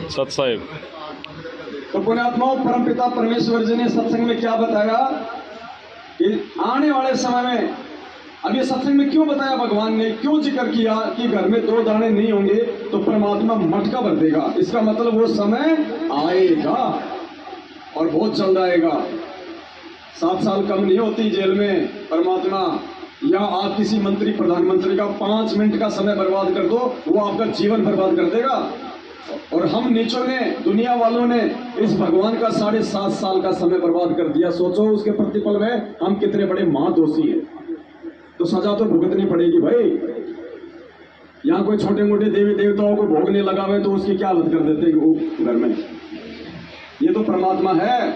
सत साहिब। तो पुण्यात्माओं, परमपिता परमेश्वर जी ने सत्संग में क्या बताया कि आने वाले समय में, अब ये सत्संग में क्यों बताया भगवान ने, क्यों जिक्र किया कि घर में 2 दाने नहीं होंगे तो परमात्मा मटका भर देगा। इसका मतलब वो समय आएगा और बहुत जल्द आएगा। 7 साल कम नहीं होती जेल में परमात्मा, या आप किसी मंत्री प्रधानमंत्री का 5 मिनट का समय बर्बाद कर दो, वो आपका जीवन बर्बाद कर देगा। और हम नीचों ने, दुनिया वालों ने इस भगवान का 7.5 साल का समय बर्बाद कर दिया। सोचो उसके प्रतिपल में हम कितने बड़े महादोषी हैं। तो सजा तो भुगतनी पड़ेगी भाई। यहाँ कोई छोटे मोटे देवी देवताओं को भोगने लगा हुए तो उसकी क्या हालत कर देते वो घर में। ये तो परमात्मा है,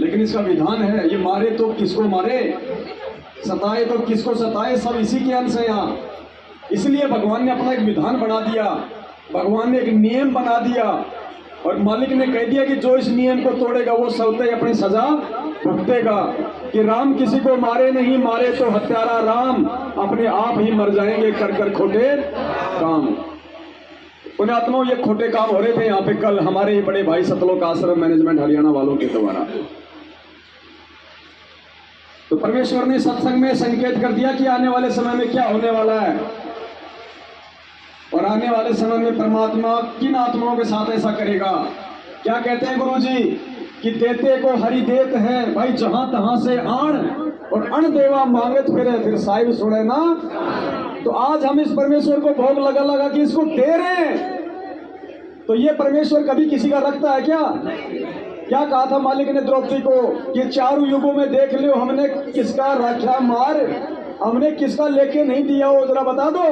लेकिन इसका विधान है, ये मारे तो किसको मारे, सताए तो किसको सताए, सब इसी के अंश है यहाँ। इसलिए भगवान ने अपना एक विधान बना दिया, भगवान ने एक नियम बना दिया, और मालिक ने कह दिया कि जो इस नियम को तोड़ेगा वो स्वतः ही अपनी सजा भुगतेगा। कि राम किसी को मारे नहीं, मारे तो हत्यारा राम अपने आप ही मर जाएंगे कर कर खोटे काम। पुण्यात्माओं, ये खोटे काम हो रहे थे यहाँ पे कल हमारे ही बड़े भाई सतलोक आश्रम मैनेजमेंट हरियाणा वालों के द्वारा। तो परमेश्वर ने सत्संग में संकेत कर दिया कि आने वाले समय में क्या होने वाला है, और आने वाले समय में परमात्मा किन आत्माओं के साथ ऐसा करेगा। क्या कहते हैं गुरु जी कि देते को हरि देत है, भाई जहां तहां से आण, और अण देवा मांगत फिरे, फिर साहिब सुने ना। तो आज हम इस परमेश्वर को भोग लगा लगा कि इसको दे रहे हैं। तो ये परमेश्वर कभी किसी का रखता है क्या? क्या कहा था मालिक ने द्रौपदी को कि 4 युगों में देख लो हमने किसका रखा मार, हमने किसका लेके नहीं दिया, वो जरा बता दो।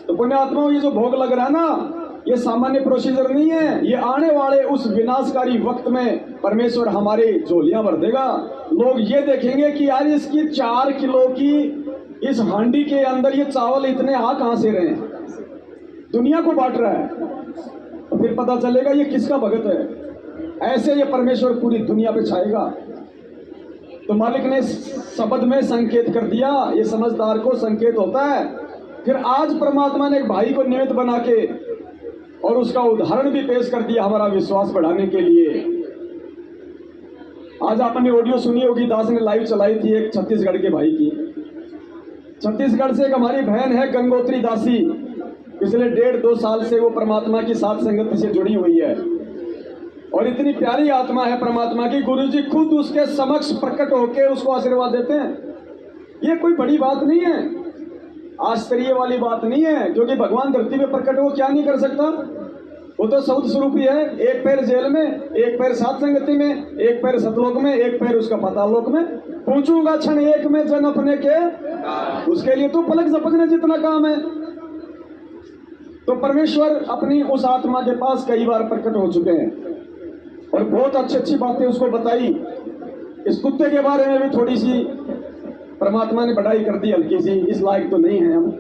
तो पुण्यात्माओं, ये जो भोग लग रहा है ना, ये सामान्य प्रोसीजर नहीं है। ये आने वाले उस विनाशकारी वक्त में परमेश्वर हमारी झोलियां भर देगा। लोग ये देखेंगे कि यार इसकी 4 किलो की इस हांडी के अंदर ये चावल इतने आ कहां से रहे हैं, दुनिया को बांट रहा है। तो फिर पता चलेगा ये किसका भगत है। ऐसे ये परमेश्वर पूरी दुनिया पे छाएगा। तो मालिक ने शब्द में संकेत कर दिया, ये समझदार को संकेत होता है। फिर आज परमात्मा ने एक भाई को निमित्त बना के और उसका उदाहरण भी पेश कर दिया हमारा विश्वास बढ़ाने के लिए। आज आपने ऑडियो सुनी होगी, दास ने लाइव चलाई थी एक छत्तीसगढ़ के भाई की। छत्तीसगढ़ से एक हमारी बहन है गंगोत्री दासी, पिछले 1.5-2 साल से वो परमात्मा की साथ संगति से जुड़ी हुई है, और इतनी प्यारी आत्मा है परमात्मा की, गुरुजी खुद उसके समक्ष प्रकट होकर उसको आशीर्वाद देते हैं। ये कोई बड़ी बात नहीं है, आश्चर्य वाली बात नहीं है, क्योंकि भगवान धरती पे प्रकट हो क्या नहीं कर सकता। वो तो सौद स्वरूप ही है। एक पैर जेल में, एक पैर सात संगति में, एक पैर सतलोक में, एक पैर उसका पातालोक में। पूछूंगा क्षण एक में जन अपने के, उसके लिए तो पलक झपकने जितना काम है। तो परमेश्वर अपनी उस आत्मा के पास कई बार प्रकट हो चुके हैं और बहुत अच्छी अच्छी बातें उसको बताई। इस कुत्ते के बारे में भी थोड़ी सी परमात्मा ने बढ़ाई कर दी, हल्की सी, इस लायक तो नहीं है हम।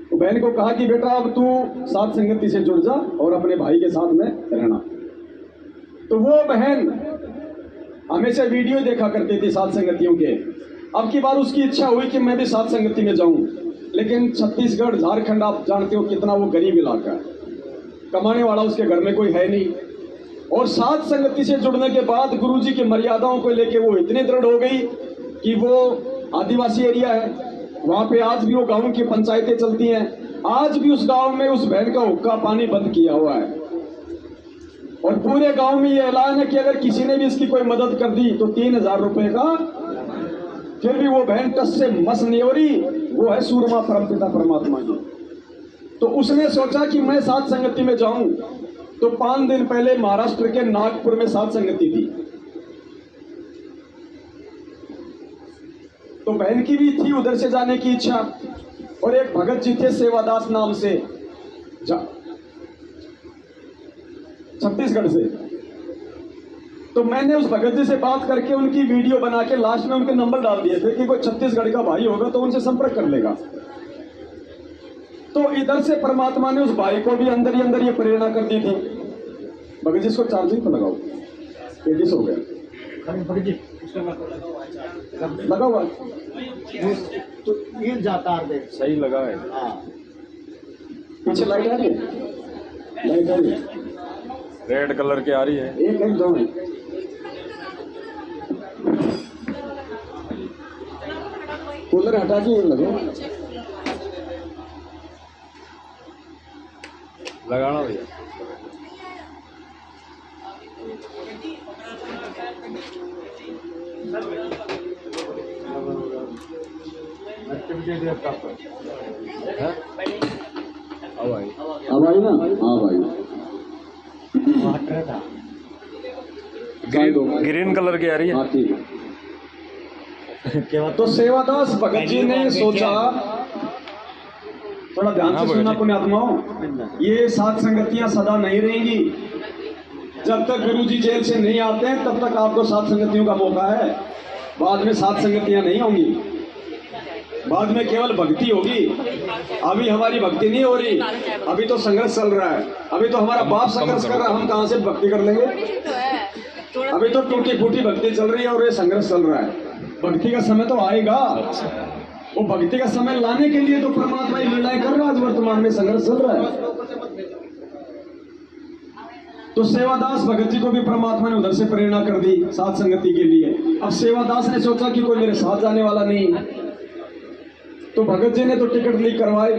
तो बहन को कहा कि बेटा अब तू साथ संगति से जुड़ जा और अपने भाई के साथ में रहना। तो वो बहन हमेशा वीडियो देखा करती थी साथ संगतियों के। अब की बार उसकी इच्छा हुई कि मैं भी साथ संगति में जाऊं, लेकिन छत्तीसगढ़ झारखंड आप जानते हो कितना वो गरीब इलाका है, कमाने वाला उसके घर में कोई है नहीं। और साथ संगति से जुड़ने के बाद गुरुजी की मर्यादाओं को लेके वो इतनी दृढ़ हो गई कि वो आदिवासी एरिया है, वहां पे आज भी वो गांव की पंचायतें चलती हैं। आज भी उस गांव में उस बहन का हुक्का पानी बंद किया हुआ है, और पूरे गांव में ये ऐलान है कि अगर किसी ने भी इसकी कोई मदद कर दी तो 3000 रुपए का। फिर भी वो बहन टस से मस नहीं हो रही, वो है सूरमा परमपिता परमात्मा की। तो उसने सोचा कि मैं साथ संगति में जाऊं। तो 5 दिन पहले महाराष्ट्र के नागपुर में साथ संगति थी। तो बहन की भी थी उधर से जाने की इच्छा, और एक भगत जी थे सेवादास नाम से छत्तीसगढ़ से। तो मैंने उस भगत जी से बात करके उनकी वीडियो बना के लास्ट में उनके नंबर डाल दिए थे कि कोई छत्तीसगढ़ का भाई होगा तो उनसे संपर्क कर लेगा। तो इधर से परमात्मा ने उस भाई को भी अंदर ही अंदर ये प्रेरणा कर दी थी, भगत जी इसको चार्जिंग पर लगाओ, 80 हो गया लगा हुआ तो ये जाता है, सही लगा है। हाँ पीछे लाइट आ रही है, लाइट आ रही है, रेड कलर की आ रही है। एक एक दो है। कूलर हटा के लगो, लगाना भैया। अब आई ना, हाँ भाई ग्रीन कलर की आ रही है। हाँ ठीक है। तो सेवादास भगत जी ने सोचा, थोड़ा ध्यान से सुनना पुण्यात्माओं, ये सात संगतियां सदा नहीं रहेंगी। जब तक गुरु जी जेल से नहीं आते हैं तब तक आपको सात संगतियों का मौका है। बाद में सात संगतियां नहीं होंगी, बाद में केवल भक्ति होगी। अभी हमारी भक्ति नहीं हो रही, अभी तो संघर्ष चल रहा है। अभी तो हमारा बाप संघर्ष कर रहा है, हम कहां से भक्ति कर लेंगे। अभी तो टूटी फूटी भक्ति चल रही है और ये संघर्ष चल रहा है। भक्ति का समय तो आएगा, वो भक्ति का समय लाने के लिए तो परमात्मा ही लड़ाई कर रहा है। आज वर्तमान में संघर्ष चल रहा है। तो सेवादास भगत जी को भी परमात्मा ने उधर से प्रेरणा कर दी सात संगति के लिए। अब सेवादास ने सोचा कि कोई मेरे साथ जाने वाला नहीं, तो भगत जी ने तो टिकट लीक करवाई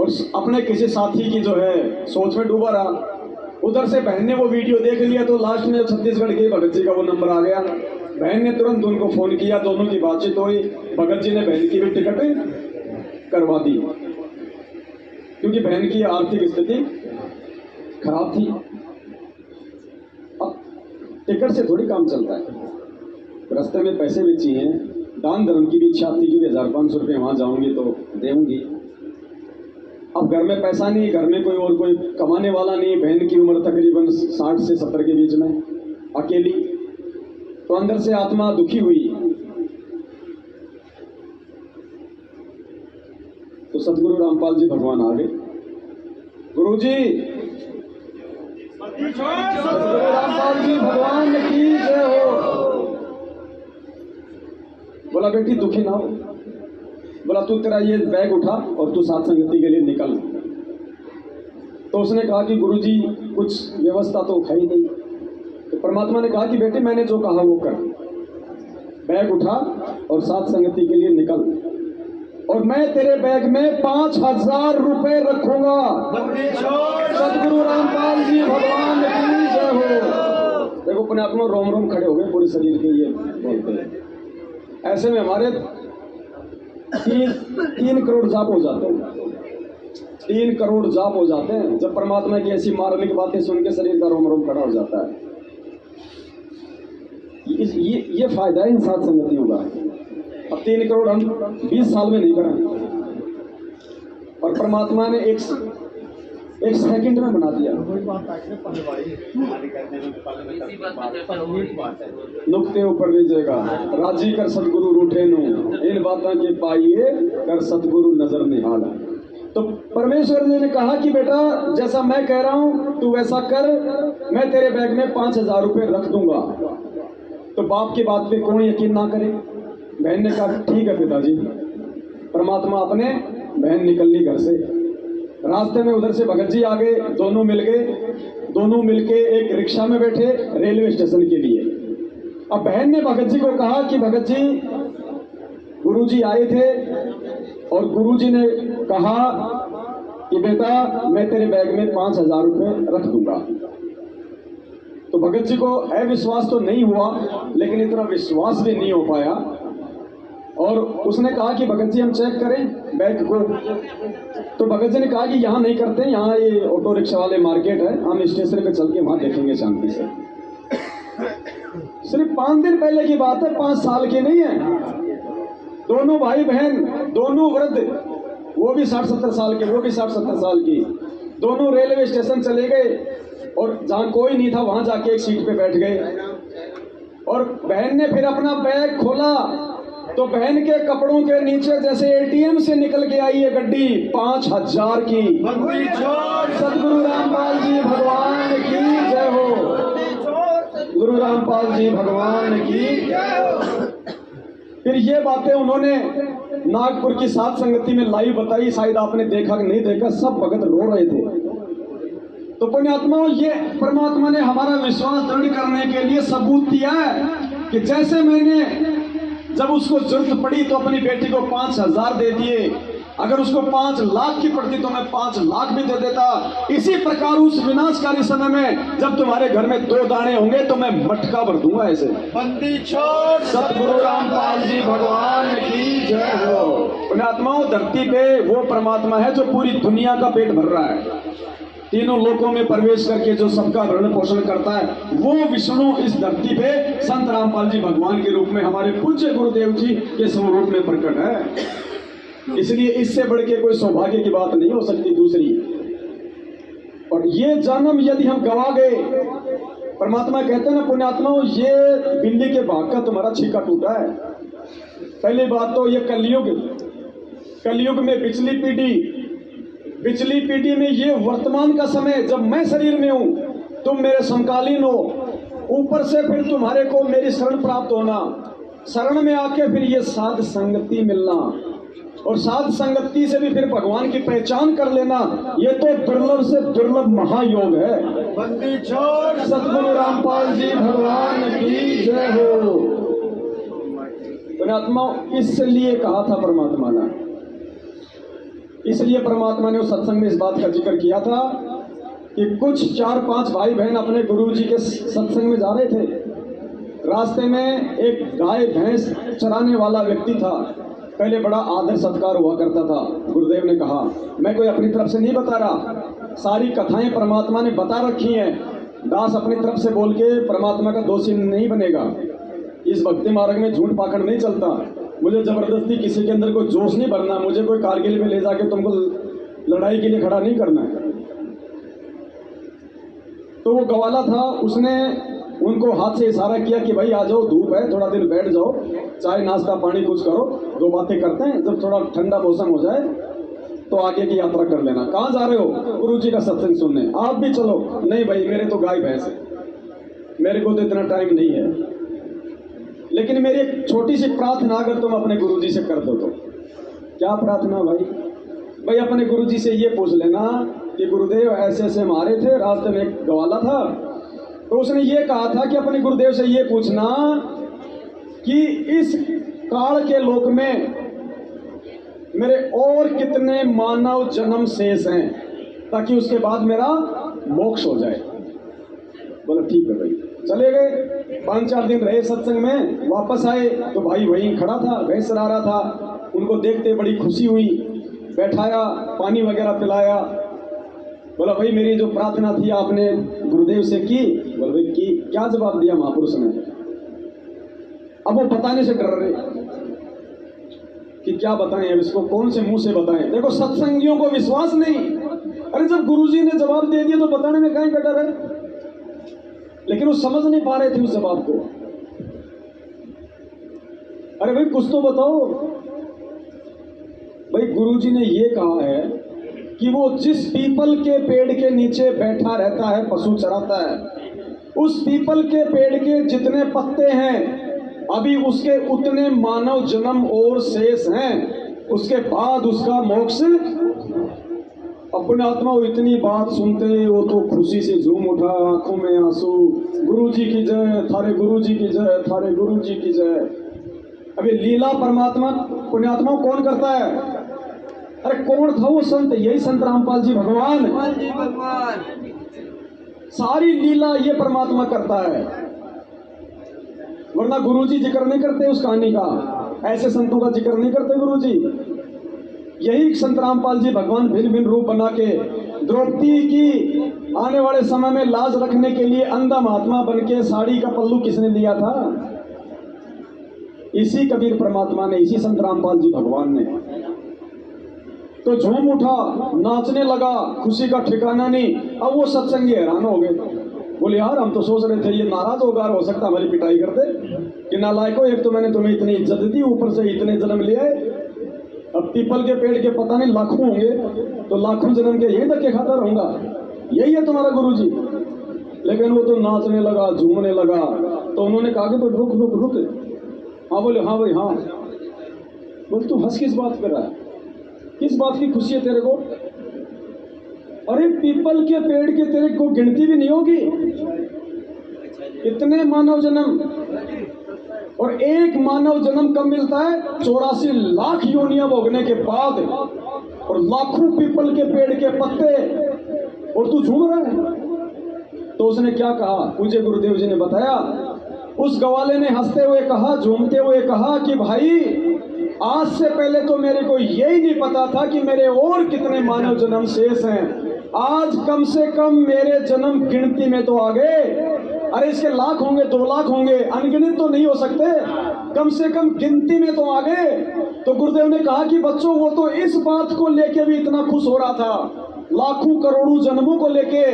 और अपने किसी साथी की जो है सोच में डूबा रहा। उधर से बहन ने वो वीडियो देख लिया, तो लास्ट में छत्तीसगढ़ के भगत जी का वो नंबर आ गया। बहन ने तुरंत उनको फोन किया, दोनों की बातचीत हुई। भगत जी ने बहन की भी टिकट करवा दी, क्योंकि बहन की आर्थिक स्थिति खराब थी। अब टिकट से थोड़ी काम चलता है, रास्ते में पैसे भी चाहिए। दान धर्म की भी इच्छा थी, क्योंकि 1500 रुपये वहां जाऊंगी तो देंगी। अब घर में पैसा नहीं, घर में कोई कमाने वाला नहीं। बहन की उम्र तकरीबन 60 से 70 के बीच में, अकेली। तो अंदर से आत्मा दुखी हुई। तो सदगुरु रामपाल जी भगवान आ गए। गुरु जी, सदगुरु रामपाल जी भगवान की जय हो। बोला बेटी दुखी ना हो। बोला तू तेरा ये बैग उठा और तू सात संगति के लिए निकल। तो उसने कहा कि गुरुजी कुछ व्यवस्था तो है ही नहीं। तो परमात्मा ने कहा कि बेटे मैंने जो कहा वो कर, बैग उठा और सात संगति के लिए निकल, और मैं तेरे बैग में 5000 रुपए रखूंगा। सदगुरु रामपाल जी भगवान की जय हो। देखो पुण्यात्मा रोम रोम खड़े हो गए पूरे शरीर के, ये बोलते हैं। ऐसे में हमारे 3 करोड़ जाप हो जाते हैं, 3 करोड़ जाप हो जाते हैं जब परमात्मा की ऐसी मार्मिक बातें सुन के शरीर का रोम रोम खड़ा हो जाता है। ये फायदा है इन सात संगतियों का। अब 3 करोड़ हम 20 साल में नहीं बनाए, और परमात्मा ने एक सेकंड में बना दिया। नुक्ते ऊपर लीजिएगा, राजी कर सतगुरु रूठे नु, इन बातों के पाइए कर सतगुरु नजर निहाल। तो परमेश्वर जी ने कहा कि बेटा जैसा मैं कह रहा हूं तू वैसा कर, मैं तेरे बैग में 5000 रुपए रख दूंगा। तो बाप की बात पे कौन यकीन ना करे। बहन ने कहा ठीक है पिताजी। परमात्मा अपने, बहन निकल ली घर से। रास्ते में उधर से भगत जी आ गए, दोनों मिल गए। दोनों मिलके एक रिक्शा में बैठे रेलवे स्टेशन के लिए। अब बहन ने भगत जी को कहा कि भगत जी गुरुजी आए थे और गुरुजी ने कहा कि बेटा मैं तेरे बैग में 5000 रुपए रख दूंगा। तो भगत जी को अविश्वास तो नहीं हुआ, लेकिन इतना विश्वास भी नहीं हो पाया। और उसने कहा कि भगत जी हम चेक करें बैग को। तो भगत जी ने कहा कि यहाँ नहीं करते, यहाँ ये ऑटो रिक्शा वाले मार्केट है, हम स्टेशन पे चल के वहां देखेंगे शांति से। सिर्फ 5 दिन पहले की बात है, 5 साल की नहीं है। दोनों भाई बहन, दोनों वृद्ध, वो भी 60-70 साल के, वो भी 60-70 साल की, दोनों रेलवे स्टेशन चले गए और जहां कोई नहीं था वहां जाके एक सीट पे बैठ गए। और बहन ने फिर अपना बैग खोला तो बहन के कपड़ों के नीचे जैसे एटीएम से निकल के आई है गड्डी 5000 की। सदगुरु रामपाल जी भगवान की जय हो। गुरु रामपाल जी भगवान की। फिर ये बातें उन्होंने नागपुर की सात संगति में लाइव बताई, शायद आपने देखा कि नहीं देखा, सब भगत रो रहे थे। तो पुण्यात्माओं, ये परमात्मा ने हमारा विश्वास दृढ़ करने के लिए सबूत दिया है कि जैसे मैंने जब उसको जरूरत पड़ी तो अपनी बेटी को 5,000 दे दिए, अगर उसको 5 लाख की पड़ती तो मैं 5 लाख भी दे देता। इसी प्रकार उस विनाशकारी समय में जब तुम्हारे घर में 2 दाने होंगे तो मैं मटका भर दूंगा ऐसे। बंदी छोड़ सतगुरु रामपाल जी भगवान की जय हो। पुण्यात्माओं, धरती पे वो परमात्मा है जो पूरी दुनिया का पेट भर रहा है, तीनों लोकों में प्रवेश करके जो सबका भरण पोषण करता है, वो विष्णु इस धरती पे संत रामपाल जी भगवान के रूप में हमारे पूज्य गुरुदेव जी के स्वरूप में प्रकट है। इसलिए इससे बढ़ के कोई सौभाग्य की बात नहीं हो सकती दूसरी। और ये जन्म यदि हम गवा गए, परमात्मा कहते हैं ना पुण्यात्माओं, ये बिल्ली के भाग का तुम्हारा छीका टूटा है। पहली बात तो ये कलयुग में पिछली पीढ़ी में ये वर्तमान का समय जब मैं शरीर में हूं, तुम मेरे समकालीन हो, ऊपर से फिर तुम्हारे को मेरी शरण प्राप्त होना, शरण में आके फिर ये साध संगति मिलना, और साध संगति से भी फिर भगवान की पहचान कर लेना, ये तो दुर्लभ से दुर्लभ महायोग है। बंदी छोड़ सतगुरु रामपाल जी भगवान की जय हो। पुण्यात्मा, इसलिए कहा था परमात्मा ने, इसलिए परमात्मा ने उस सत्संग में इस बात का जिक्र किया था कि कुछ 4-5 भाई बहन अपने गुरु जी के सत्संग में जा रहे थे। रास्ते में एक गाय भैंस चराने वाला व्यक्ति था। पहले बड़ा आदर सत्कार हुआ करता था। गुरुदेव ने कहा, मैं कोई अपनी तरफ से नहीं बता रहा, सारी कथाएं परमात्मा ने बता रखी हैं। दास अपनी तरफ से बोल के परमात्मा का दोषी नहीं बनेगा। इस भक्ति मार्ग में झूठ पाखंड नहीं चलता। मुझे जबरदस्ती किसी के अंदर कोई जोश नहीं भरना, मुझे कोई कारगिल में ले जाके तुमको लड़ाई के लिए खड़ा नहीं करना है। तो वो गवाला था, उसने उनको हाथ से इशारा किया कि भाई आ जाओ, धूप है, थोड़ा देर बैठ जाओ, चाय नाश्ता पानी कुछ करो, 2 बातें करते हैं, जब थोड़ा ठंडा मौसम हो जाए तो आगे की यात्रा कर लेना। कहाँ जा रहे हो? गुरु जी का सत्संग सुनने। आप भी चलो। नहीं भाई, मेरे तो गाय भैंस है, मेरे को तो इतना टाइम नहीं है, लेकिन मेरी एक छोटी सी प्रार्थना अगर तुम अपने गुरु जी से कर दो तो। क्या प्रार्थना भाई? भाई अपने गुरु जी से ये पूछ लेना कि गुरुदेव ऐसे ऐसे मारे थे, रास्ते में एक गवाला था, तो उसने ये कहा था कि अपने गुरुदेव से ये पूछना कि इस काल के लोक में मेरे और कितने मानव जन्म शेष हैं, ताकि उसके बाद मेरा मोक्ष हो जाए। बोला ठीक है भाई। चले गए, 5-4 दिन रहे सत्संग में, वापस आए तो भाई वहीं खड़ा था, भैंस चरा रहा था। उनको देखते बड़ी खुशी हुई, बैठाया, पानी वगैरह पिलाया। बोला भाई मेरी जो प्रार्थना थी आपने गुरुदेव से की? बोला भाई की। क्या जवाब दिया महापुरुष ने? अब वो बताने से डर रहे कि क्या बताएं, अब इसको कौन से मुंह से बताएं। देखो सत्संगियों को विश्वास नहीं। अरे जब गुरुजी ने जवाब दे दिया तो बताने में काहे का डर है? लेकिन वो समझ नहीं पा रहे थे उस जवाब को। अरे भाई कुछ तो बताओ। भाई गुरुजी ने ये कहा है कि वो जिस पीपल के पेड़ के नीचे बैठा रहता है, पशु चराता है, उस पीपल के पेड़ के जितने पत्ते हैं अभी उसके उतने मानव जन्म और शेष हैं, उसके बाद उसका मोक्ष। अपने आत्मा वो इतनी बात सुनते वो तो खुशी से झूम उठा, आंखों में आंसू। गुरुजी की जय, थारे गुरुजी की जय, थारे गुरुजी की जय। अभी लीला परमात्मा पुण्यात्मा कौन करता है? अरे कौन था वो संत? यही संत रामपाल जी भगवान। सारी लीला ये परमात्मा करता है, वरना गुरुजी जिक्र नहीं करते उस कहानी का, ऐसे संतों का जिक्र नहीं करते गुरुजी। यही संत रामपाल जी भगवान भिन्न भिन्न रूप बना के द्रौपदी की आने वाले समय में लाज रखने के लिए अंधा महात्मा बन के साड़ी का पल्लू किसने लिया था? इसी कबीर परमात्मा ने, इसी संत रामपाल जी भगवान ने। तो झूम उठा, नाचने लगा, खुशी का ठिकाना नहीं। अब वो सत्संगी हैरान हो गए, बोले यार हम तो सोच रहे थे ये नाराज होगा, हो सकता हमारी पिटाई कर दे कि नालायको, एक तो मैंने तुम्हें इतनी इज्जत दी, ऊपर से इतने जन्म लिए। अब पीपल के पेड़ के पता नहीं लाखों होंगे, तो लाखों जन्म के यही धक्के खाता रहूंगा, यही है तुम्हारा गुरुजी। लेकिन वो तो नाचने लगा, झूमने लगा। तो उन्होंने कहा कि तो रुक रुक रुक। हाँ बोले हाँ भाई हाँ। बोल तू हंस किस बात कर रहा है, किस बात की खुशी है तेरे को? अरे पीपल के पेड़ के तेरे को गिनती भी नहीं होगी, इतने मानव जन्म, और एक मानव जन्म कब मिलता है? 84 लाख योनियां भोगने के बाद, और लाखों पीपल के पेड़ के पत्ते, और तू झूम रहा है। तो उसने क्या कहा, पूज्य गुरुदेव जी ने बताया, उस गवाले ने हंसते हुए कहा, झूमते हुए कहा कि भाई आज से पहले तो मेरे को यही नहीं पता था कि मेरे और कितने मानव जन्म शेष हैं, आज कम से कम मेरे जन्म गिनती में तो आ गए। अरे इसके लाख होंगे, 2 लाख होंगे, अनगिनत तो नहीं हो सकते, कम से कम गिनती में तो आ गए। तो गुरुदेव ने कहा कि बच्चों वो तो इस बात को लेके भी इतना खुश हो रहा था, लाखों करोड़ों जन्मों को लेके।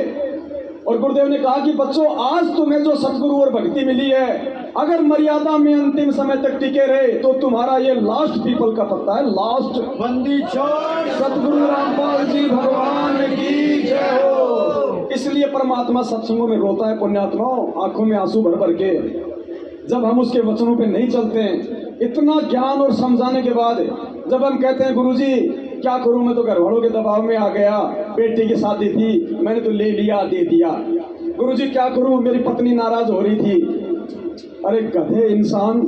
और गुरुदेव ने कहा कि बच्चों आज तुम्हें जो सतगुरु और भक्ति मिली है, अगर मर्यादा में अंतिम समय तक टिके रहे तो तुम्हारा ये लास्ट पीपल का पत्ता है, लास्ट। बंदी छोड़। सतगुरु रामपाल जी भगवान की जय हो। इसलिए परमात्मा सत्संगों में रोता है पुण्यात्माओं, आंखों में आंसू भर भर के, जब हम उसके वचनों पे नहीं चलते हैं। इतना ज्ञान और समझाने के बाद जब हम कहते हैं गुरुजी क्या करूं, मैं तो घर वालों के दबाव में आ गया, बेटी की शादी थी मैंने तो ले लिया, दे दिया। गुरुजी क्या करूं, मेरी पत्नी नाराज हो रही थी। अरे गधे इंसान,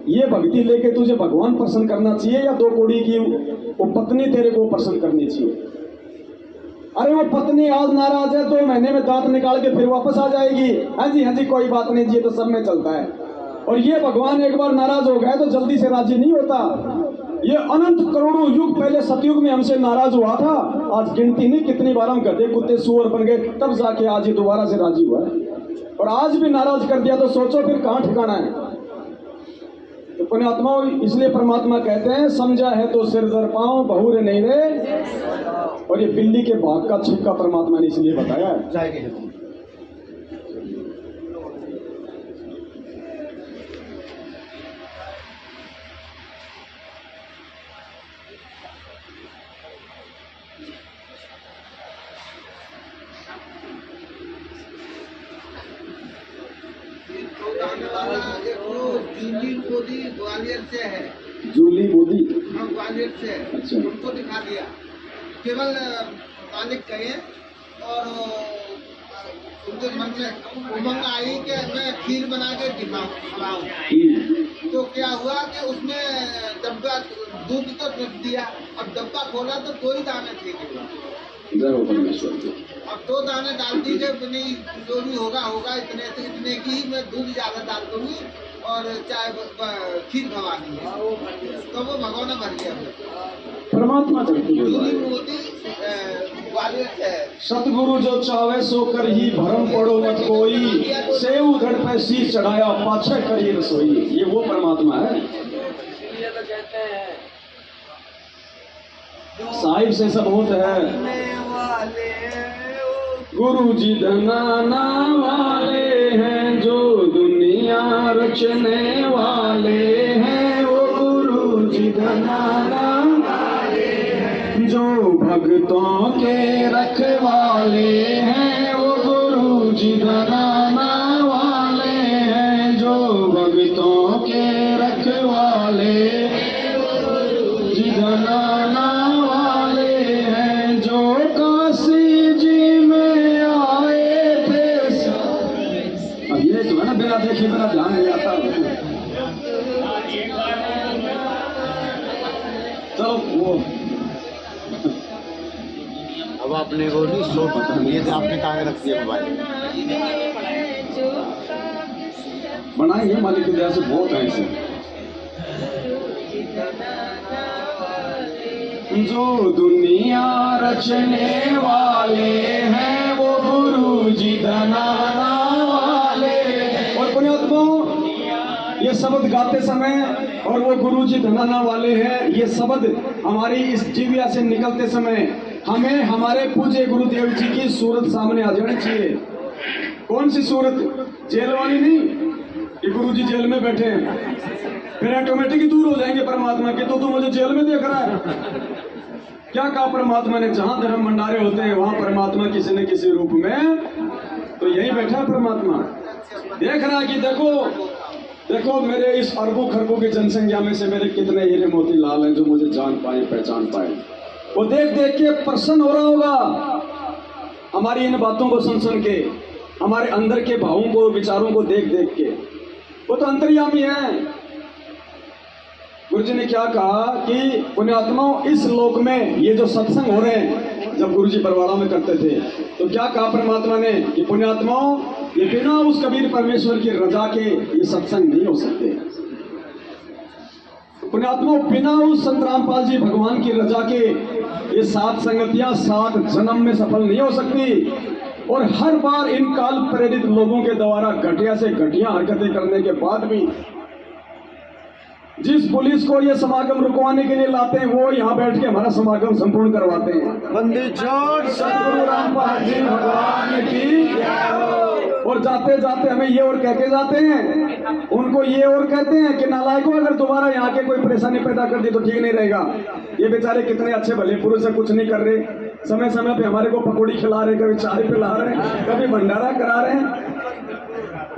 ये भक्ति लेके तुझे भगवान प्रसन्न करना चाहिए या 2 कौड़ी की वो पत्नी तेरे को प्रसन्न करनी चाहिए? अरे वो पत्नी आज नाराज है 2 महीने में दांत निकाल के फिर वापस आ जाएगी, हाँ जी कोई बात नहीं जी, ये तो सब में चलता है। और ये भगवान एक बार नाराज हो गए तो जल्दी से राजी नहीं होता। ये अनंत करोड़ों युग पहले सतयुग में हमसे नाराज हुआ था, आज गिनती नहीं कितनी बार हम गधे कुत्ते सुअर बन गए, तब जाके आज ये दोबारा से राजी हुआ है। और आज भी नाराज कर दिया तो सोचो फिर कहाँ ठिकाना है। तो पुण्यात्माओं, इसलिए परमात्मा कहते हैं समझा है तो सिर दर पांव, बहुरे नहीं रे। और ये बिल्ली के भाग का छिक्का परमात्मा ने इसलिए बताया है। जूली मोदी ग्वालियर से है, जूली मोदी, हाँ ग्वालियर से है। अच्छा। उनको दिखा दिया, केवल मालिक कहे और उनके मन में उमंग आई कि मैं खीर बना के खिलाऊं। तो क्या हुआ कि उसमें डब्बा दूध तो रख दिया, अब डब्बा खोला तो 2 ही दाने थे अब 2 दाने डाल दीजिए, नहीं जो भी होगा होगा, इतने से इतने की मैं दूध ज्यादा डाल दूंगी और चाहे खीर भवानी है, तो वो भगवान भर गया परमात्मा जूली मोदी ग्वालियर से है। सतगुरु जो चावे सो कर ही भरम पड़ो मत कोई, सेव धड़ पे शीश चढ़ाया पाछे करी रसोई। ये वो परमात्मा है, साहिब से सब होता है। गुरु जी धनाना वाले हैं, जो दुनिया रचने वाले हैं, वो गुरु जी धनाना वाले हैं, जो भक्तों के रखवाले हैं, वो गुरु जी धनाना वाले हैं, जो भक्तों के रखवाले जी धनाना वाले हैं, जो काशी जी में आए थे। अब ये जो है ना बिना देखे बिना ध्यान नहीं आता। चलो वो अब आपने वो नहीं शो ये तो आपने कहाँ रख दिया मोबाइल? बनाएंगे मालिक की दया से, बहुत है ऐसे। जो दुनिया रचने वाले हैं, वो गुरु जी धनाना वाले। और पुण्यात्माओं, ये शब्द गाते समय और वो गुरु जी धनाना वाले हैं, ये शब्द हमारी इस जीविया से निकलते समय हमें हमारे पूज्य गुरुदेव जी की सूरत सामने आ जानी चाहिए। कौन सी सूरत? जेल वाली नहीं कि गुरु जी जेल में बैठे हैं, फिर ऑटोमेटिक ही दूर हो जाएंगे परमात्मा के, तो तू मुझे जेल में देख रहा है। क्या कहा परमात्मा ने? जहां धर्म भंडारे होते हैं वहां परमात्मा किसी न किसी रूप में, तो यही बैठा है परमात्मा, देख रहा कि देखो देखो मेरे इस अरबों खरबों की जनसंख्या में से मेरे कितने हीरे मोती लाल हैं जो मुझे जान पाए पहचान पाए। वो देख देख के प्रसन्न हो रहा होगा हमारी इन बातों को सुन सुन के, हमारे अंदर के भावों को विचारों को देख देख के। वो तो अंतर्यामी है। गुरु जी ने क्या कहा कि पुण्यात्माओं इस लोक में ये जो सत्संग हो रहे हैं, जब गुरु जी बरवाड़ा में करते थे तो क्या कहा परमात्मा ने कि पुण्यात्माओं ये बिना उस कबीर परमेश्वर की रजा के ये सत्संग नहीं हो सकते। पुण्यात्माओं बिना उस संत रामपाल जी भगवान की रजा के ये 7 संगतियां 7 जन्म में सफल नहीं हो सकती। और हर बार इन काल प्रेरित लोगों के द्वारा घटिया से घटिया हरकतें करने के बाद भी जिस पुलिस को ये समागम रुकवाने के लिए लाते हैं वो यहाँ बैठ के हमारा समागम संपूर्ण करवाते हैं। वंदे जोड़ सतगुरु रामपाल जी भगवान की। और जाते जाते हमें ये और कह के जाते हैं, उनको ये और कहते हैं कि नालायकों अगर दोबारा यहाँ के कोई परेशानी पैदा कर दी तो ठीक नहीं रहेगा। ये बेचारे कितने अच्छे भले पुरुष है, कुछ नहीं कर रहे, समय समय पे हमारे को पकौड़ी खिला रहे, कभी चाय पिला रहे, कभी भंडारा करा रहे हैं।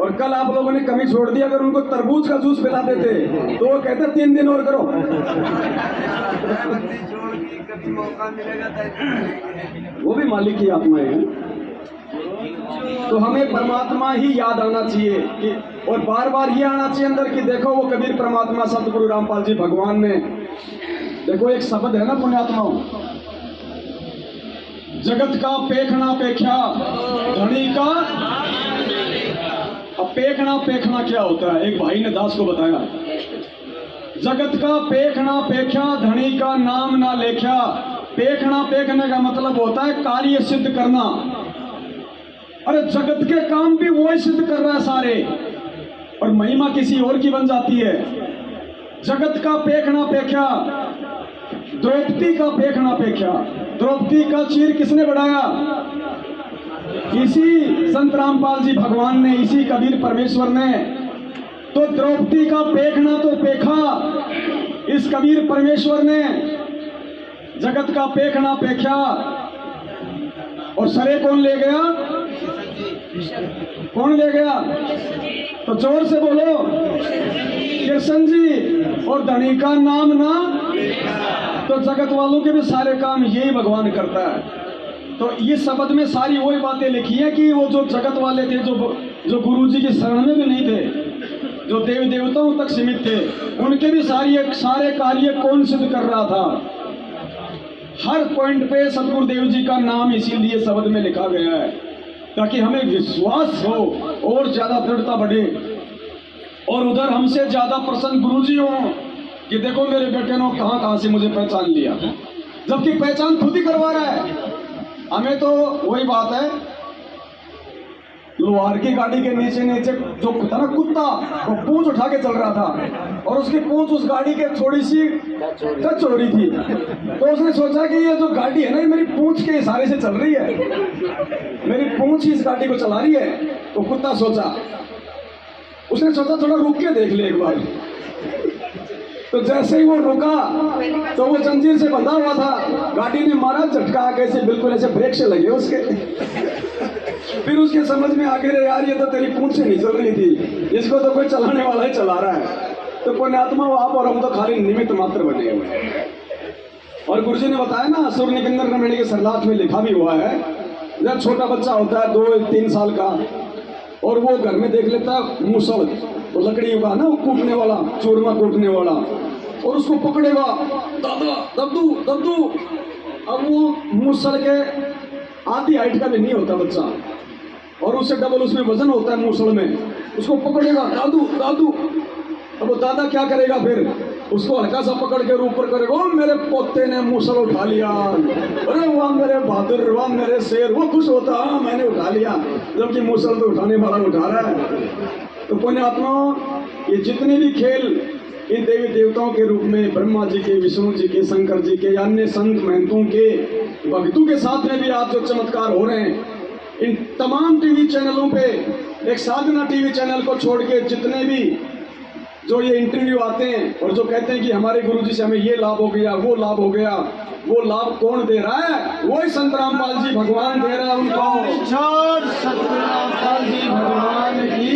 और कल आप लोगों ने कमी छोड़ दी, अगर उनको तरबूज का जूस पिला देते तो वो कहते 3 दिन और करो। वो भी मालिक की आत्माएं हैं। तो हमें परमात्मा ही याद आना चाहिए कि, और बार बार ये आना चाहिए अंदर कि देखो वो कबीर परमात्मा सतगुरु रामपाल जी भगवान ने, देखो एक शब्द है ना पुण्यात्माओं, जगत का पेखना पेख्या धनी का। अब पेखना पेखना क्या होता है, एक भाई ने दास को बताया, जगत का पेखना पेख्या धनी का नाम ना लेख्या। पेखना पेखने का मतलब होता है कार्य सिद्ध करना। अरे जगत के काम भी वो ही सिद्ध कर रहा है सारे, और महिमा किसी और की बन जाती है। जगत का पेखना पेख्या, द्रौपदी का पेखना पेख्या। द्रौपदी का चीर किसने बढ़ाया? इसी संत रामपाल जी भगवान ने, इसी कबीर परमेश्वर ने। तो द्रौपदी का पेखना तो पेखा इस कबीर परमेश्वर ने, जगत का पेखना पेख्या। और सरे कौन ले गया? कौन ले गया? तो जोर से बोलो, कृष्ण जी। और धनी का नाम ना, तो जगत वालों के भी सारे काम यही भगवान करता है। तो इस शब्द में सारी वही बातें लिखी है कि वो जो जगत वाले थे, जो गुरु जी की शरण में भी नहीं थे, जो देव देवताओं तक सीमित थे, उनके भी सारे कार्य कौन सिद्ध कर रहा था? हर पॉइंट पे सतगुरुदेव जी का नाम इसीलिए शब्द में लिखा गया है, ताकि हमें विश्वास हो और ज्यादा दृढ़ता बढ़े, और उधर हमसे ज्यादा प्रसन्न गुरुजी हो कि देखो मेरे बेटे ने कहां से मुझे पहचान लिया, जबकि पहचान खुद ही करवा रहा है हमें। तो वही बात है, लोहार की गाड़ी के नीचे नीचे जो था ना कुत्ता, वो पूंछ उठा के चल रहा था, और उसकी पूंछ उस गाड़ी के थोड़ी सी टच हो रही थी। तो उसने सोचा कि ये जो गाड़ी है ना, ये मेरी पूंछ के इशारे से चल रही है, मेरी पूंछ ही इस गाड़ी को चला रही है। तो कुत्ता सोचा, उसने सोचा थोड़ा रुक के देख ले एक बार। तो जैसे ही वो रुका तो वो जंजीर से बंधा हुआ था, गाड़ी ने मारा झटका, कैसे बिल्कुल ऐसे ब्रेक से लगे उसके। फिर उसके समझ में आ गया, यार ये तो तेरी पूंछ से नहीं चल रही थी, इसको तो कोई चलाने वाला ही चला रहा है। तो पुण्यात्मा आप और हम तो खाली निमित्त मात्र बने हुए हैं। और गुरुजी ने बताया ना, असुर निकंदर रमणी के सरलाथ में लिखा भी हुआ है, जब छोटा बच्चा होता है 2-3 साल का, और वो घर में देख लेता है मूसल, तो लकड़ी का ना वो कूटने वाला, चूरमा कूटने वाला, और उसको पकड़ेगा, दादा दब्दू दब्दू। अब वो मूसल के आधी हाइट का भी नहीं होता बच्चा, और उससे डबल उसमें वजन होता है मूसल में, उसको पकड़ेगा दादू दादू। अब वो दादा क्या करेगा, फिर उसको हल्का सा पकड़ के ऊपर करेगा, ओ मेरे पोते ने मूसल उठा लिया, अरे वाह मेरे बहादुर, वाह मेरे शेर। वो खुश होता, हाँ मैंने उठा लिया, जबकि मूसल तो उठाने वाला उठा रहा है। तो पुण्यात्मा, ये जितने भी खेल इन देवी देवताओं के रूप में, ब्रह्मा जी के, विष्णु जी के, शंकर जी के, अन्य संत महंतों के, भक्तों के साथ में भी आज जो चमत्कार हो रहे हैं, इन तमाम टीवी चैनलों पे, एक साधना टीवी चैनल को छोड़ के जितने भी जो ये इंटरव्यू आते हैं और जो कहते हैं कि हमारे गुरुजी से हमें ये लाभ हो गया, वो लाभ हो गया, वो लाभ कौन दे रहा है? वही संत रामपाल जी भगवान दे रहा है उनको। संत रामपाल जी भगवान की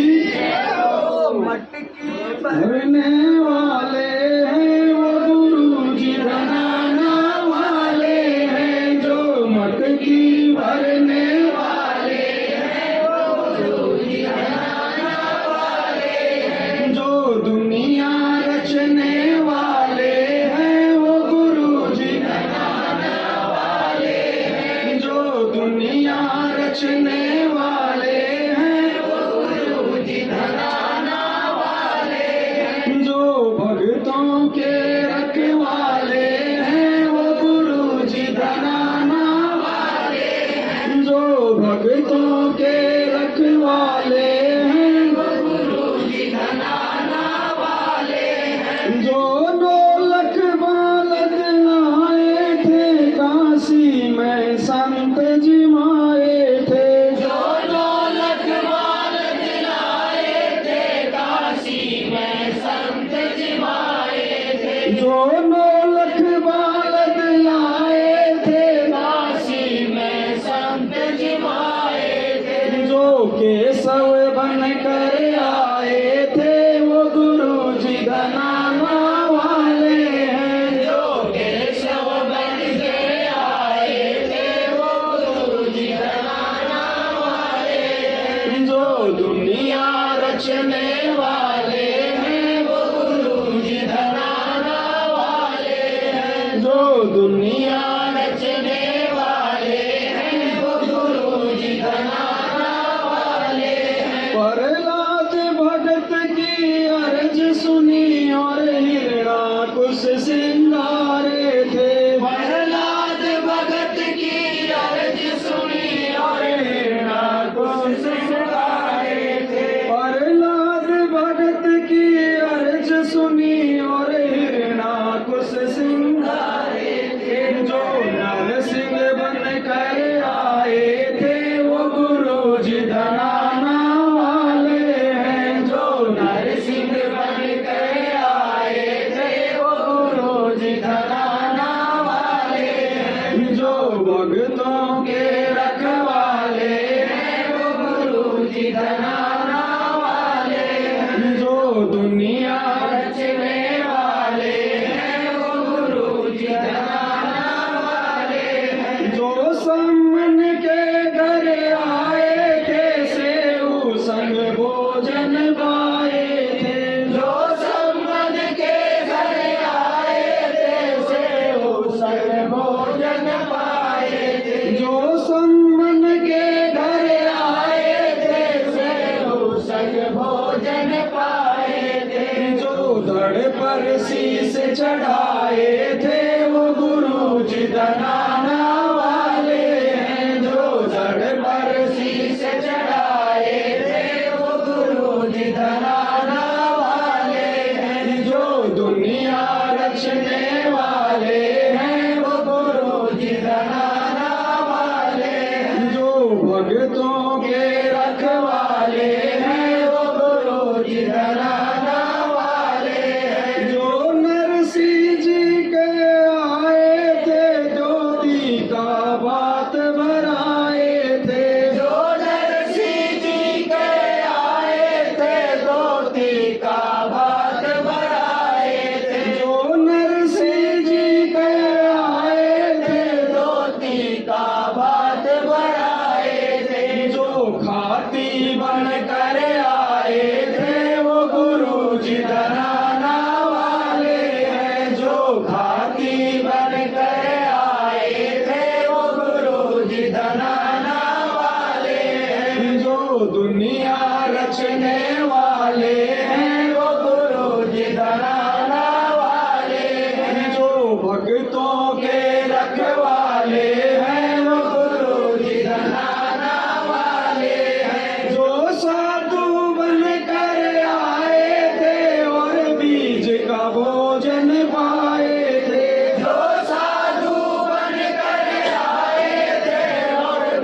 भरने वाले हैं वो गुरु जी बनाना वाले हैं, जो मटकी भरने वाले हैं वो गुरु जी बनाना वाले हैं, जो दुनिया रचने वाले हैं वो गुरु जी बनाना वाले हैं, जो दुनिया रचने वाले हैं वो गुरु जी बनाना वाले हैं, जो भक्तों के रखवाले हैं वो गुरु जी बनाना वाले हैं, जो भक्तों के रखवाले हैं वो गुरु जी बनाना वाले हैं, जो ढोलक बालद लाए थे काशी में संत जी माए थे, जो ढोलक बालद लाए थे काशी में संत जी माए थे, जो ढोलक बालद लाए थे काशी में संत जी माए थे, जो केशव बन कर आए थे वो गुरु जी बनाना वाले हैं, जो केशव बन के आए थे वो गुरु जी बनाना वाले हैं, जो दुनिया रचने वाले हैं वो गुरु जी बनाना वाले हैं, जो दुनिया रचने वाले हैं वो गुरु जी बनाना वाले हैं। प्रहलाद भगत की अर्ज सुनी और हिरणाकुश सिंगारे थे, प्रहलाद भगत की अर्ज सुनी और हिरणाकुश सिंगारे थे, प्रहलाद भगत की अर्ज सुनी और हिरणाकुश सिंगारे थे, जो नरसिंह बन कर आए थे वो गुरु जी बनाना वाले हैं, जो नरसिंह बन कर आए थे वो गुरु जी बनाना वाले हैं, जो भक्तों के रखवाले हैं वो गुरु जी बनाना वाले हैं, जो दुनिया रचने वाले हैं वो गुरु जी बनाना वाले हैं, जो सम्मन के घर आए थे सेऊ संग भोजन पाए थे, जो सम्मन के घर आए थे सेऊ संग भोजन पाए थे, जो सम्मन के घर आए थे सेऊ संग भोजन पाए थे, जो धड़ पर शीश चढ़ाए थे वो गुरु जी बनाना वाले हैं, जो धड़ पर शीश चढ़ाए थे वो गुरु जी बनाना वाले हैं, जो दुनिया रचने वाले हैं वो गुरु जी बनाना वाले हैं, जो भक्तों के रखवाले हैं वो गुरु जी बनाना वाले हैं, जो नरसिंह जी के आए थे ज्योति का बात भराए थे, जो नरसिंह जी के आए थे ज्योति का बात भराए थे, जो नरसिंह जी के आए थे ज्योति का बात भराए थे, जो खाती बन कर आए थे वो गुरु जी बनाना वाले हैं, जो खाती बन कर आए थे वो गुरु जी बनाना वाले हैं, जो दुनिया रचने वाले हैं वो गुरु जी बनाना वाले हैं, जो भक्तों के रखवाले हैं वो गुरु जी बनाना वाले हैं, जो साधु बन कर आए थे और बीज का भोजन पाए थे, जो साधु बन कर आए थे और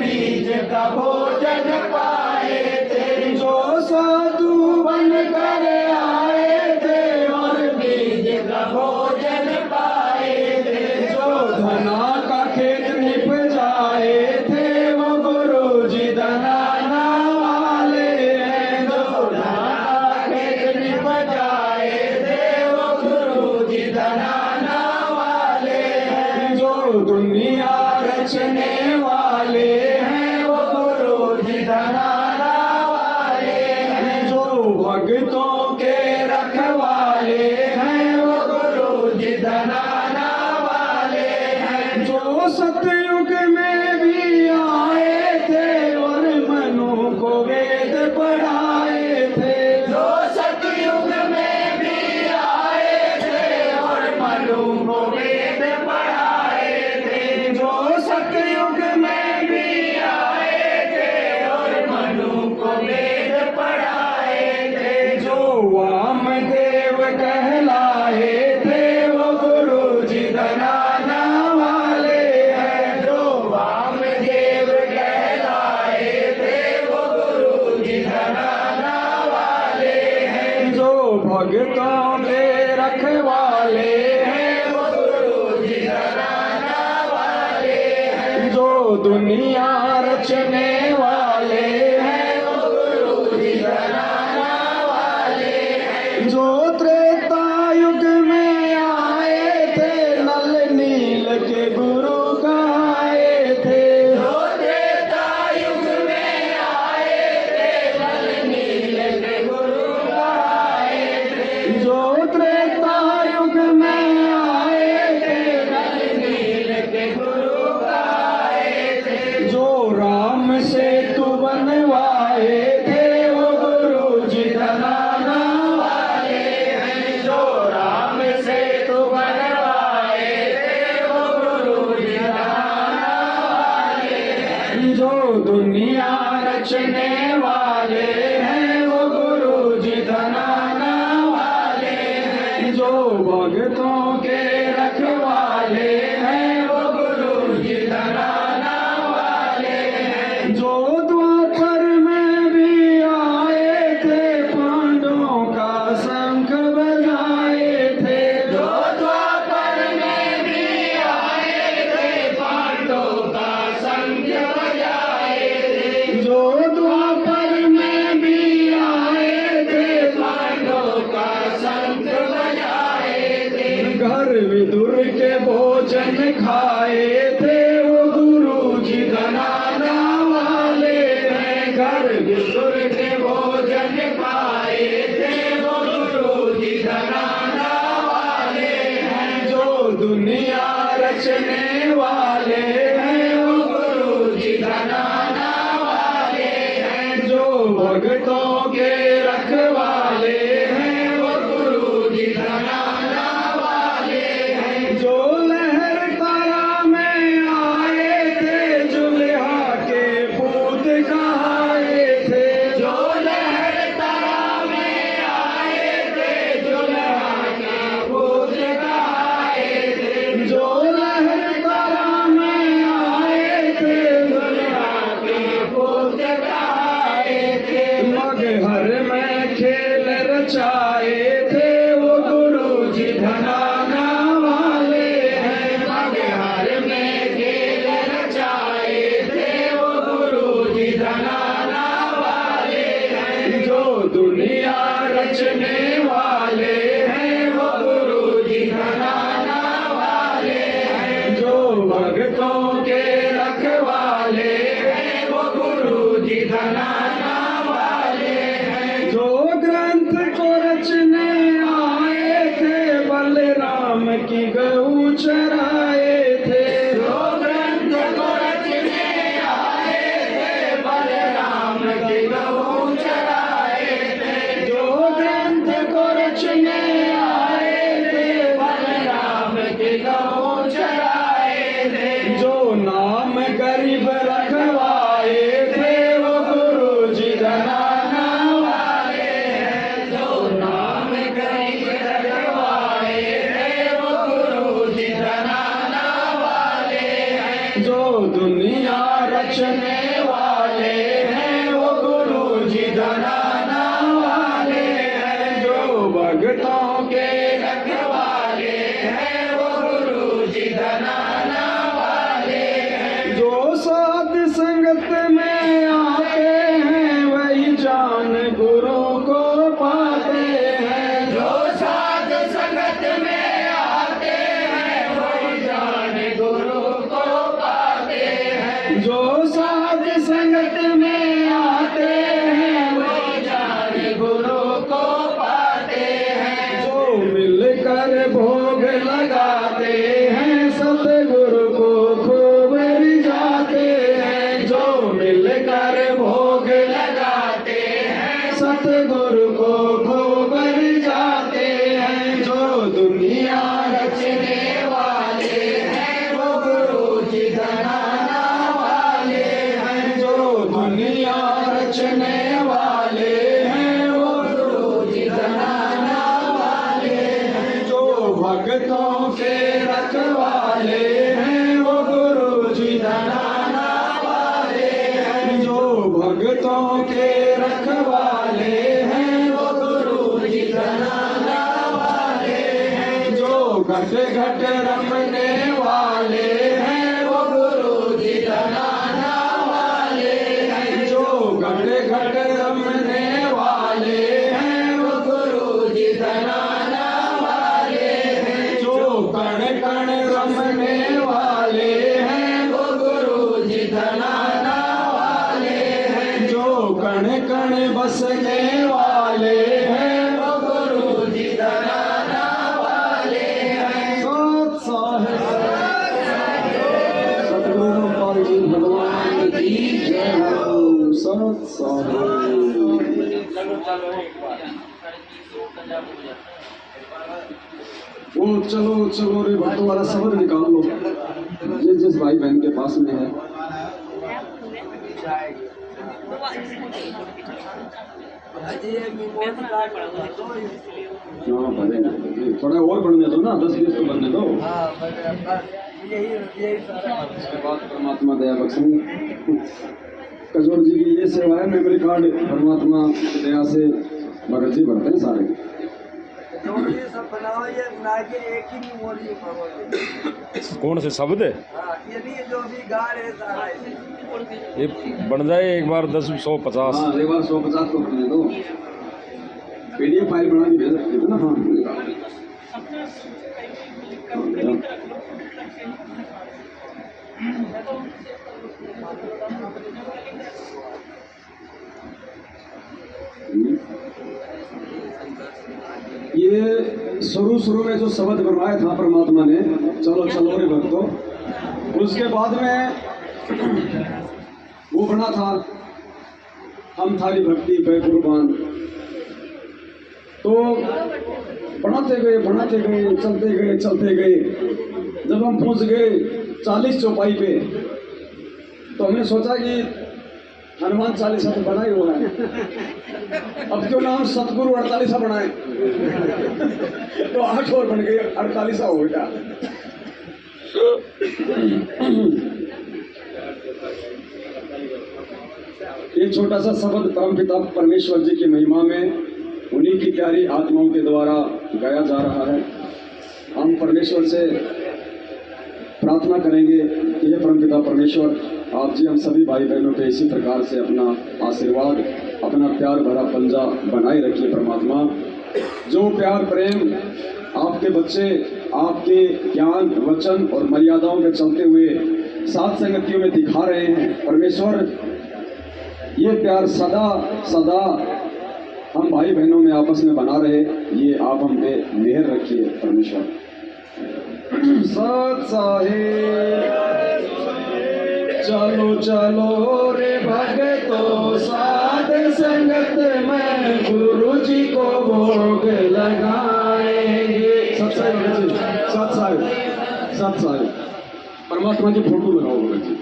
रचने वाले हैं वो गुरु जी धनाना वाले हैं। जो भक्तों के रखवाले हैं वो गुरु जी धनाना वाले हैं। जो सतयुग में भी आए थे और मनु को वेद पढ़ाए थे। जो सतयुग में भी आए थे और मनु को वेद पढ़ाए थे। जो सतयुग में भी आए थे और मनु को वेद पढ़ाए थे। जो वामदेव कहलाए थे वो गुरु जी धनाना वाले हैं। जो वामदेव कहलाए थे वो गुरु जी धनाना वाले हैं। जो भक्तों के रखवाले हैं वो गुरु जी धनाना वाले हैं। जो दुनिया रचने वाले हैं वो गुरु जी धनाना वाले हैं। जो त्रेता युग में आए थे नल नील के गुरु कहाए थे। जो त्रेता युग में आए थे नल नील के गुरु कहाए थे। जो त्रेता युग में आए थे नल नील के गुरु कहाए थे। जो राम सेतु बनवाए थे वो गुरु जी धनाना वाले हैं। जो राम सेतु बनवाए थे वो गुरु जी धनाना वाले हैं। जो दुनिया रचने वाले हैं वो गुरु जी धनाना वाले हैं। जो भक्तों के रखवाले हैं वो गुरु जी धनाना वाले हैं। जो द्वापर में भी आए थे पांडवों का शंख बजाए थे। जो द्वापर में भी आए थे पांडवों का शंख बजाए थे। जो द्वापर में भी आए थे पांडवों का शंख बजाए थे। घर विदुर के भोजन खाए थे वो गुरु जी धनाना वाले हैं। घर विदुर के भोजन खाए थे वो गुरु जी धनाना वाले हैं। जो दुनिया रचने वाले हैं वो गुरु जी धनाना वाले हैं। जो भक्तों के रखवाले हैं वो गुरु जी धनाना वाले हैं। जो लहर तारा में आए थे जुल्हा के पूत कहाए थे। जो लहर तारा में आए थे जुल्हा के पूत कहाए थे। जो लहर तारा में आए थे जुल्हा के पूत कहाए थे। मगहर में खेल रचाए थे वो गुरु जी धनाना वाले हैं। मगहर में खेल रचाए थे वो गुरु जी धनाना वाले हैं। जो दुनिया रचने वाले हैं वो गुरु जी धनाना वाले हैं। जो भक्तों के रखवाले हैं वो गुरु जी धनाना वाले हैं। जो ग्रंथ को रचने आए थे बलराम की गऊ चराए थे। जो ग्रंथ को रचने आए थे बलराम की गऊ चराए थे। जो ग्रंथ को रचने आए थे बलराम की गऊ चराए थे। जो नाम गरीब रखवाए थे वो गुरु जी धनाना वाले हैं। जो नाम गरीब रखवाए थे वो गुरु जी धनाना वाले हैं। जो दुनिया रचने वाले हैं वो गुरु जी धनाना वाले हैं। जो भक्तों के रखवाले हैं वो गुरु जी धनाना वाले हैं। जो साध संगत में आते हैं वही जान गुरु को पाते हैं। जो साध संगत में आते हैं वही जान गुरु को पाते हैं। जो साध संगत में आते हैं वो जान गुरु को पाते हैं। जो मिलकर भोग लगाते हैं सतगुरु को खूब रिझाते हैं। जो मिलकर भोग लगाते हैं सतगुरु को खूब रिझाते हैं। जो दुनिया रचने वाले हैं वो गुरु जी धनाना वाले हैं। जो दुनिया रचने वाले हैं वो गुरु जी धनाना वाले हैं। जो भक्तों के रखवाले हैं वो गुरु जी धनाना वाले हैं। जो भक्तों के रखवाले हैं वो गुरु जी धनाना वाले हैं। जो घट घट रमने वाले हैं वो गुरु जी धनाना वाले हैं। जो घट घट रमने वाले हैं वो गुरु जी धनाना वाले हैं। जो कण कण रमने वाले हैं वो गुरु जी धनाना वाले हैं। जो कण कण बसने वाले हैं वो गुरु जी धनाना वाले हैं। सत साहिब सतगुरु पालजी भगवान की जय हो। सत साहिब वो चलो चलो रे भक्तों वाला शब्द निकाल लो जिस जिस भाई बहन के पास में है। हाँ भरे थोड़ा और बढ़ने दो ना, 10-20 तो बनने दो। उसके बाद परमात्मा दया बख्शेंगे। कजोर जी की ये सेवा है, मेमोरी कार्ड परमात्मा की दया से भगत जी भरते हैं सारे। सब बनाओ, ये नागे एक ही मेमोरी भगवान। कौन से शब्द है? ये भी जो भी गा रहे सारा ये बन जाए एक बार 10, 100, 50। हाँ एक बार 150 को बनने दो। PDF फाइल बना के भेज सकते थे ना। ये शुरू में जो शब्द बनवाया था परमात्मा ने, चलो चलो रे भक्तों, उसके बाद में वो बना था हम थारी भक्ति पे कुर्बान। तो बढ़ाते गए चलते गए। जब हम पहुंच गए 40 चौपाई पे तो हमने सोचा कि हनुमान 40 तो बना ही हुआ है, अब क्यों ना हम सतगुरु 48 बनाए। तो 8 और बन गए, 48 हो गया। एक छोटा सा शब्द परमपिता परमेश्वर जी की महिमा में उन्हीं की प्यारी आत्माओं के द्वारा गाया जा रहा है। हम परमेश्वर से प्रार्थना करेंगे कि हे परमपिता परमेश्वर, आप जी हम सभी भाई बहनों पे इसी प्रकार से अपना आशीर्वाद, अपना प्यार भरा पंजा बनाए रखिए परमात्मा। जो प्यार प्रेम आपके बच्चे आपके ज्ञान वचन और मर्यादाओं में चलते हुए सात संगतियों में दिखा रहे हैं परमेश्वर, ये प्यार सदा सदा हम भाई बहनों में आपस में बना रहे, ये आप हम पे मेहर रखिए परमेश्वर। सत साहिब चलो चलो रे भगतो साध संगत में गुरु जी को भोग लगाएंगे। सत साहिब परमात्मा की फोटो लगाओ भगत जी।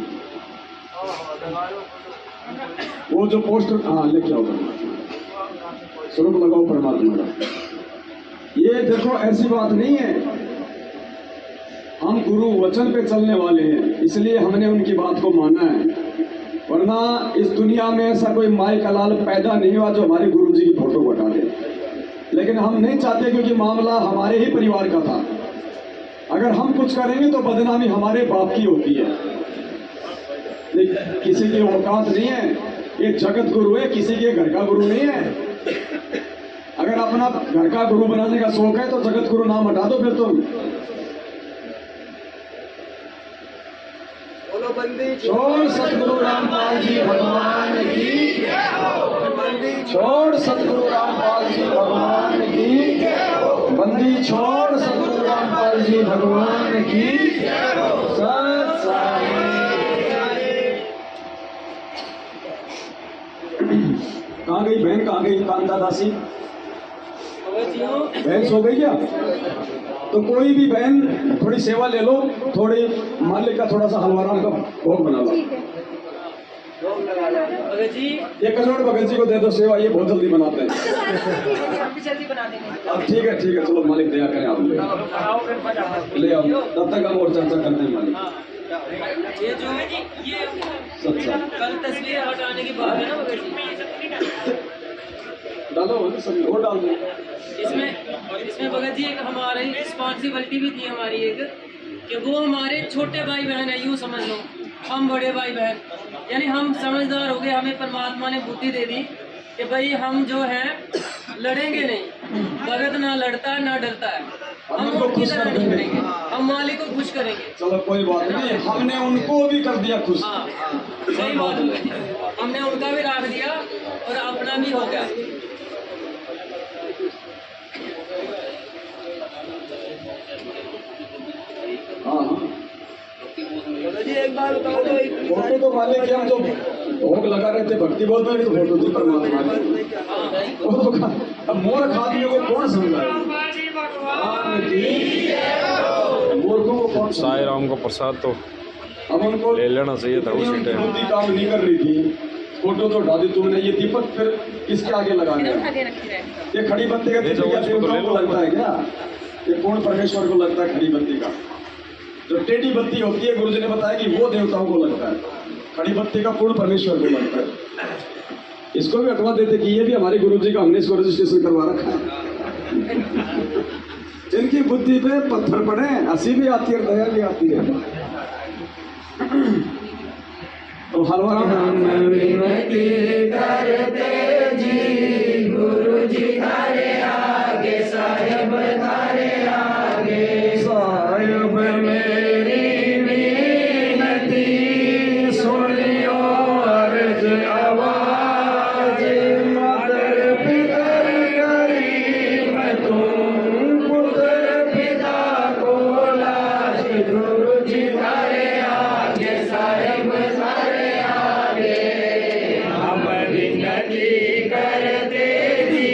वो जो पोस्टर हाँ लेके आओ परमात्मा, स्वरूप लगाओ परमात्मा का। ये देखो ऐसी बात नहीं है, हम गुरु वचन पे चलने वाले हैं, इसलिए हमने उनकी बात को माना है। वरना इस दुनिया में ऐसा कोई माई का लाल पैदा नहीं हुआ जो हमारे गुरु जी की फोटो को हटा दे। लेकिन हम नहीं चाहते, क्योंकि मामला हमारे ही परिवार का था। अगर हम कुछ करेंगे तो बदनामी हमारे बाप की होती है, किसी की औकात नहीं है। ये जगत गुरु है, किसी के घर का गुरु नहीं है। अगर अपना घर का गुरु बनाने का शौक है तो जगत गुरु नाम हटा दो फिर तुम। बंदी छोड़ सतगुरु रामपाल जी भगवान की, बंदी छोड़ सतगुरु रामपाल जी भगवान की, बंदी छोड़ सतगुरु रामपाल जी भगवान की। सत साई। कहाँ गई बहन, कहाँ गई कांता दासी? बहन सो गई क्या? तो कोई भी बहन थोड़ी सेवा ले लो, थोड़ी मालिक का थोड़ा सा हलवाराम का भोग बना लो। ये कचौड़ भगत जी को दे दो सेवा, ये बहुत जल्दी बनाते हैं। जल्दी बना देंगे। अब ठीक है चलो, मालिक दया करें, आप ले आओ, तब तक हम और चर्चा करते हैं मालिक। ये जो सच्चा कल तस्वीर हटाने की बात है ना भगत जी, डालो सभी और डाल दो। इसमें भगत जी एक हमारी रिस्पॉन्सिबिलिटी भी थी हमारी एक, कि वो हमारे छोटे भाई बहन है, यूँ समझ लो हम बड़े भाई बहन, यानी हम समझदार हो गए, हमें परमात्मा ने बुद्धि दे दी कि भाई हम जो है लड़ेंगे नहीं, भगत ना लड़ता है ना डरता है, हम उनकी तरह नहीं लड़ेंगे, हम मालिक को खुश करेंगे। चलो कोई बात नहीं, हमने उनको भी कर दिया खुश। हाँ सही बात है, हमने उनका भी रख दिया और अपना भी हो गया। हाँ जी एक बार बताओ तो फोटो तो मालिक के हम जो भोग लगा रहे थे भक्ति बोल रहे थे, फोटो थी परमात्मा की। वो तो अब मोर खादियों को कौन समझाए? मोर को कौन साई राम को प्रसाद तो अब उनको ले लेना चाहिए था उसी टाइम। बुद्धि काम नहीं कर रही थी, फोटो तो उठा दी तुमने। ये दीपक फिर किसके आगे लगा दिया? ये खड़ी बत्ती का दीपक क्या देवताओं को लगता है क्या? ये पूर्ण परमेश्वर को लगता है खड़ी बत्ती का। जो टेढ़ी बत्ती होती है, गुरुजी ने बताया कि वो देवताओं को लगता है, खड़ी बत्ती का पूर्ण परमेश्वर को लगता है। इसको भी हटवा देते कि ये भी हमारे गुरुजी का, हमने इसको रजिस्ट्रेशन करवा रखा है। जिनकी बुद्धि पे पत्थर पड़े, हंसी भी आती है, दया भी आती है। तो हलवा विनती करते जी, गुरु जी थारे आगे, साहेब थारे आगे, साहेब मेरी विनती सुनियो अर्ज आवाज, मातर पितर गरीब तुम, पुत्र पिता को लाज, गुरु जी थारे आगे, साहेब थारे आगे, हम विनती करते जी,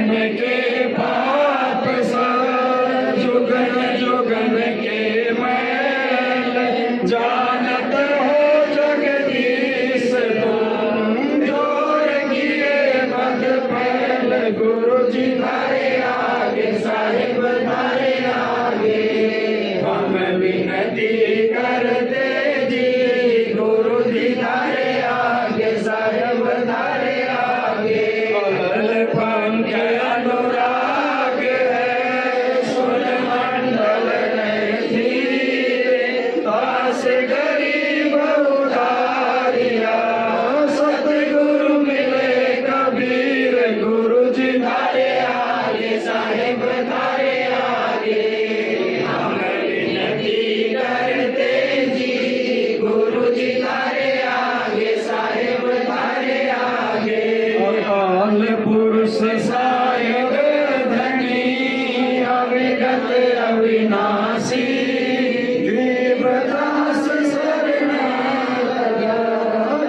जुगन के पाप सा जुगन जुगन के मैल जानत हो जगदीश तुम जोर किए मत फैल गुरु जी धारे आगे साहिब धारे आगे हम विनती करते जी गुरु जी धारे आगे साहिब धारे आगे कमल पंख अनुराग है सुर मंडल धीरे दास गरीब उधारिया सतगुरु मिले कबीर गुरु जी धारे आगे साहिब धारे आगे हम विनती करते जी गुरु जी धारे आगे साहिब धारे आगे अकाल पुरुष साहिब धनी अविगत अविनाशी गरीबदास शरण लगा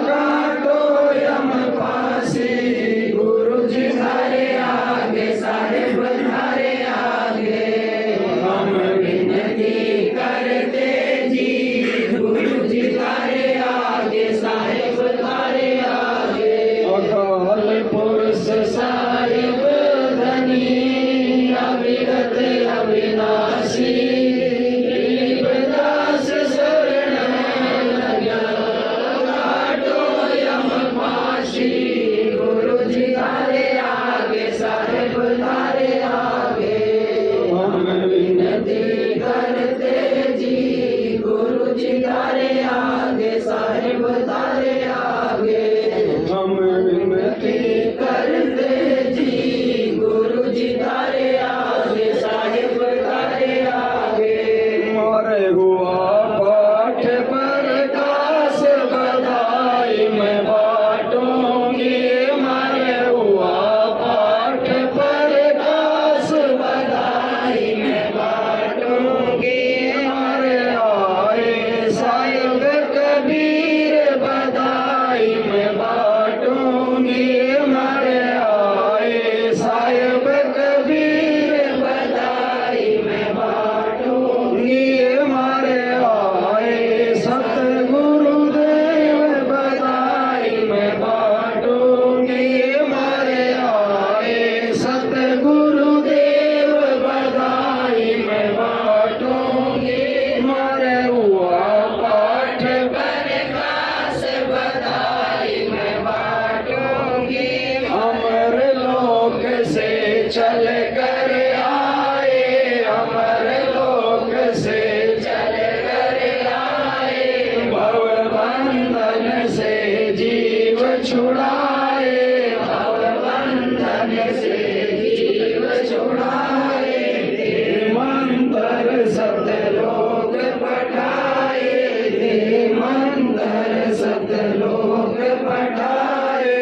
काटो यम फांसी गुरु जी धारे आगे साहिब धारे आगे हम विनती करते जी गुरु जी धारे आगे साहिब धारे आगे अकाल पुरुष साहिब धनी अविगत अविनाशी गरीबदास शरण लगा काटो यम फांसी गुरु जी धारे आगे साहिब धारे आगे हम विनती करते जी गुरु जी धारे आगे साहिब धारे आगे हम विनती करते जी गुरु जी धारे आगे साहिब धारे आगे मारे हुआ पाठ प्रकाश बधाई मैं बाटूंगी मारे हुआ पाठ प्रकाश बधाई मैं बाटूंगी मारे आए साहिब कबीर बधाई मैं बाटूंगी मारे आए साहिब कबीर बधाई मैं बाटूंगी मारे आए सतगुरुदेव बधाई मैं बाटूंगी मारे आए सतगुरुदेव बधाई मैं बाटूंगी मारे हुआ पाठ प्रकाश बधाई मैं बाटूंगी अमर लोक से चल कर आए अमर लोक से चल कर आए भव बंधन से जीव छुड़ाए भव बंधन से जीव छुड़ाए मंत्र सतलोक पठाए मंत्र सतलोक पठाए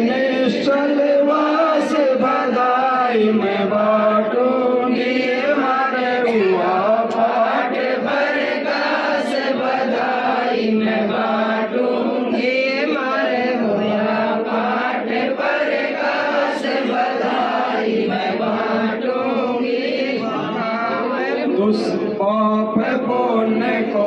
निश्चल वास बधाई मैं बाटूंगी मारे हुआ पाठ प्रकाश बधाई मैं बाटूंगी मारे हुआ पाठ प्रकाश बधाई मैं बाटूंगी दुष्पाप पुण्य को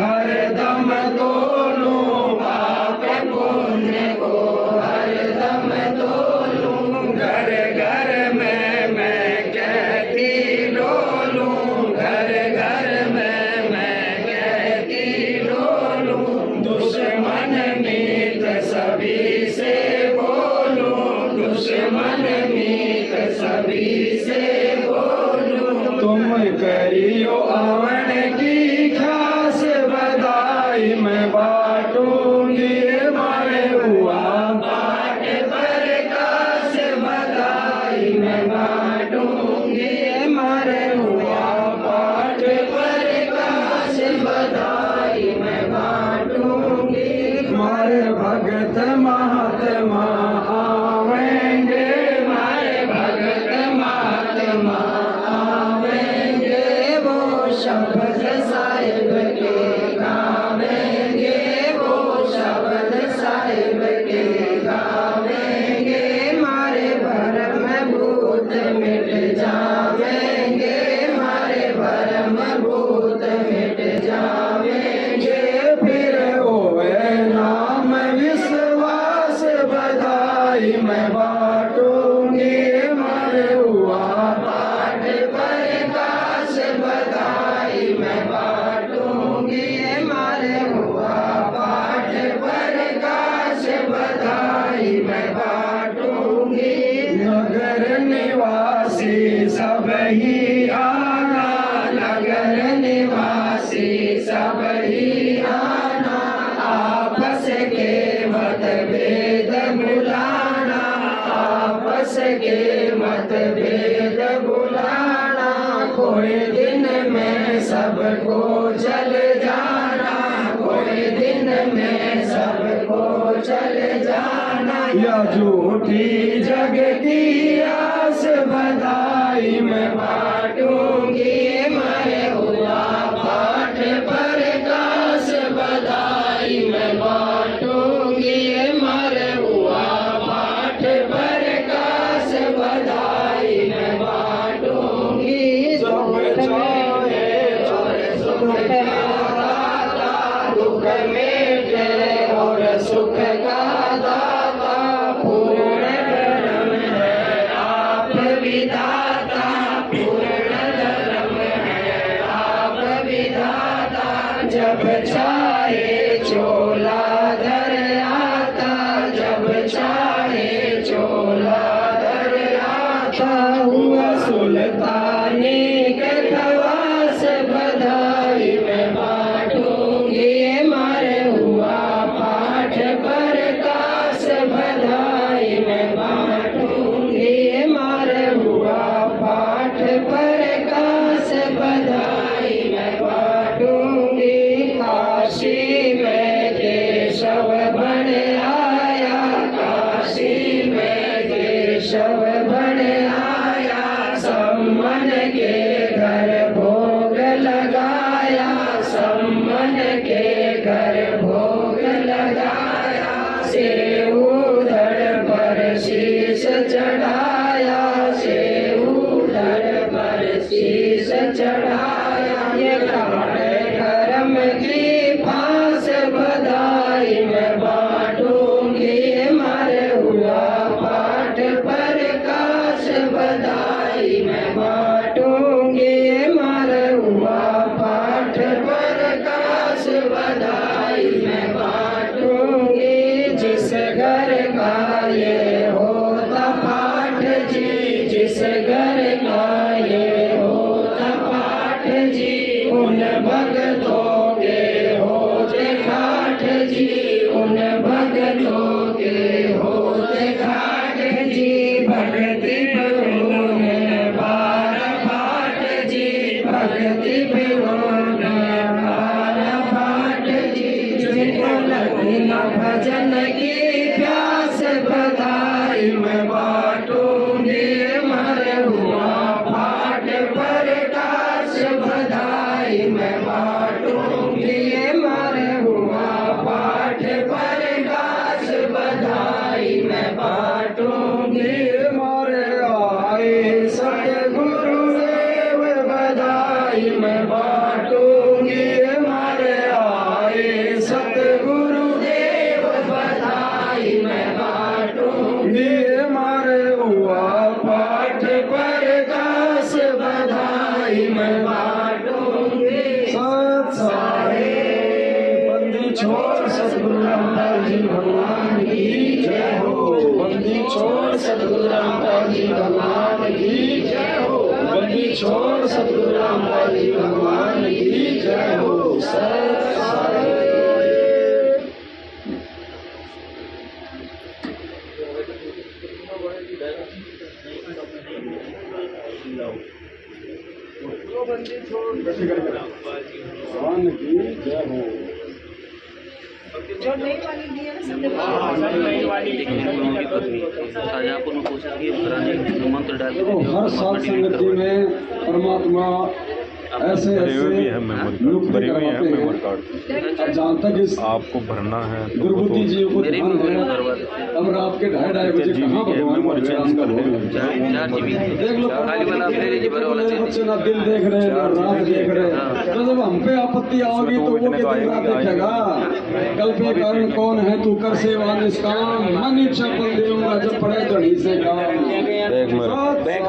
हरदम तोलूं पाप पुण्य को हरदम तोलूं घर घर में मैं कहती डोलूं घर घर में मैं कहती डोलूं दुश्मन मीत सभी से बोलूं दुश्मन मीत सभी से बोलूं तुम करियो आवन की खास बधाई मैं बाटूंगी मारे हुआ पाठ प्रकाश बधाई मैं बाटूंगी मारे हुआ पाठ प्रकाश बधाई मैं बाटूंगी मारे भगत महात्मा आवेंगे मारे भगत महात्मा आवेंगे वो शब्द साहिब ही आना, नगर निवासी सब ही आना, आपस के मतभेद भुलाना, आपस के मतभेद भुलाना, कोई दिन में सबको चल जाना, कोई दिन में सबको चल जाना, या झूठी जग की आस बधाई में बांटूंगी, मैं हुआ पाठ प्रकाश बधाई में बांटूंगी, मरे हुआ पाठ प्रकाश बधाई में बांटूंगी, सब चाहे और सुख का दाता, दुख मेटे और सुख का दाता, पूर्ण धर्म है आप विधाता, पूर्ण धर्म है आप विधाता, जब चाहे चोला धर आता, जब चाहे चोला धर आता, हुआ सुल्तानी के खवास बधाई में बांटूंगी, मारे हुआ पाठ प्रकाश बधाई में बांटूंगी, मारे हुआ पाठ प्रकाश बधाई में बांटूंगी, काशी में केशव बन आया, काशी में केशव बन आया, सम्मन के घर भोग लगाया, सम्मन के घर भोग लगाया, सेऊ धड़ पर शीश चढ़ाया, सेऊ धड़ पर शीश चढ़ाया, ये काटे कर्म की फांस बधाई में बांटूंगी, मरे हुआ पाठ प्रकाश बधाई में बांटूंगी, मरे हुआ पाठ प्रकाश बधाई में बांटूंगी, जिस घर का ये होता पाठ जी, जिस घर का ये होता पाठ जी, उन भक्तों के होते घाट जी, उन भक्तों के होते घाट जी, भक्ति बिनु में बार बाट जी, भक्ति बिनु में बार बाट जी, जिनको लगी न भजन की प्यास बधाई में बांटूंगी, मरे हुआ पाठ प्रकाश बधाई में बांटूंगी, मरे हुआ पाठ प्रकाश बधाई में बांटूंगी, मारे आए सतगुरुदेव बधाई में बांटूंगी, मारे आए सतगुरुदेव बधाई में बांटूंगी, मारे हुआ पाठ प्रकाश बधाई में बांटूंगी, सत सारे बंदी छोड़ सतगुरु रामपाल जी भगवान की जय हो, बंदी छोड़ सतगुरु रामपाल जी भगवान की जय हो, बंदी छोड़ सतगुरु रामपाल जी भगवान की जय हो, सत सारे। भगवान की जय हो। जो नई वाली दी है ना नई वाली शाहजहाँपुर में कोशिश की कराने मंत्र डाल देखो हर साल संगति में परमात्मा ऐसे लुक करवाते हैं। अब जहाँ तक इस आपको भरना है गुरुमती जी को ध्यान है, अब रात के 2:30 बजे कहाँ भगवान का विराम का भोग लगता है। देख लो बच्चे ना दिन देख रहे हैं ना रात देख रहे हैं। तो जब हम पे आपत्ति आओगी तो वो के दिन रात देखेगा। कल पे कारण कौन है तू कर सेवा निष्काम, मन इच्छा पल देऊंगा जब पड़े धड़ी से काम। बैठ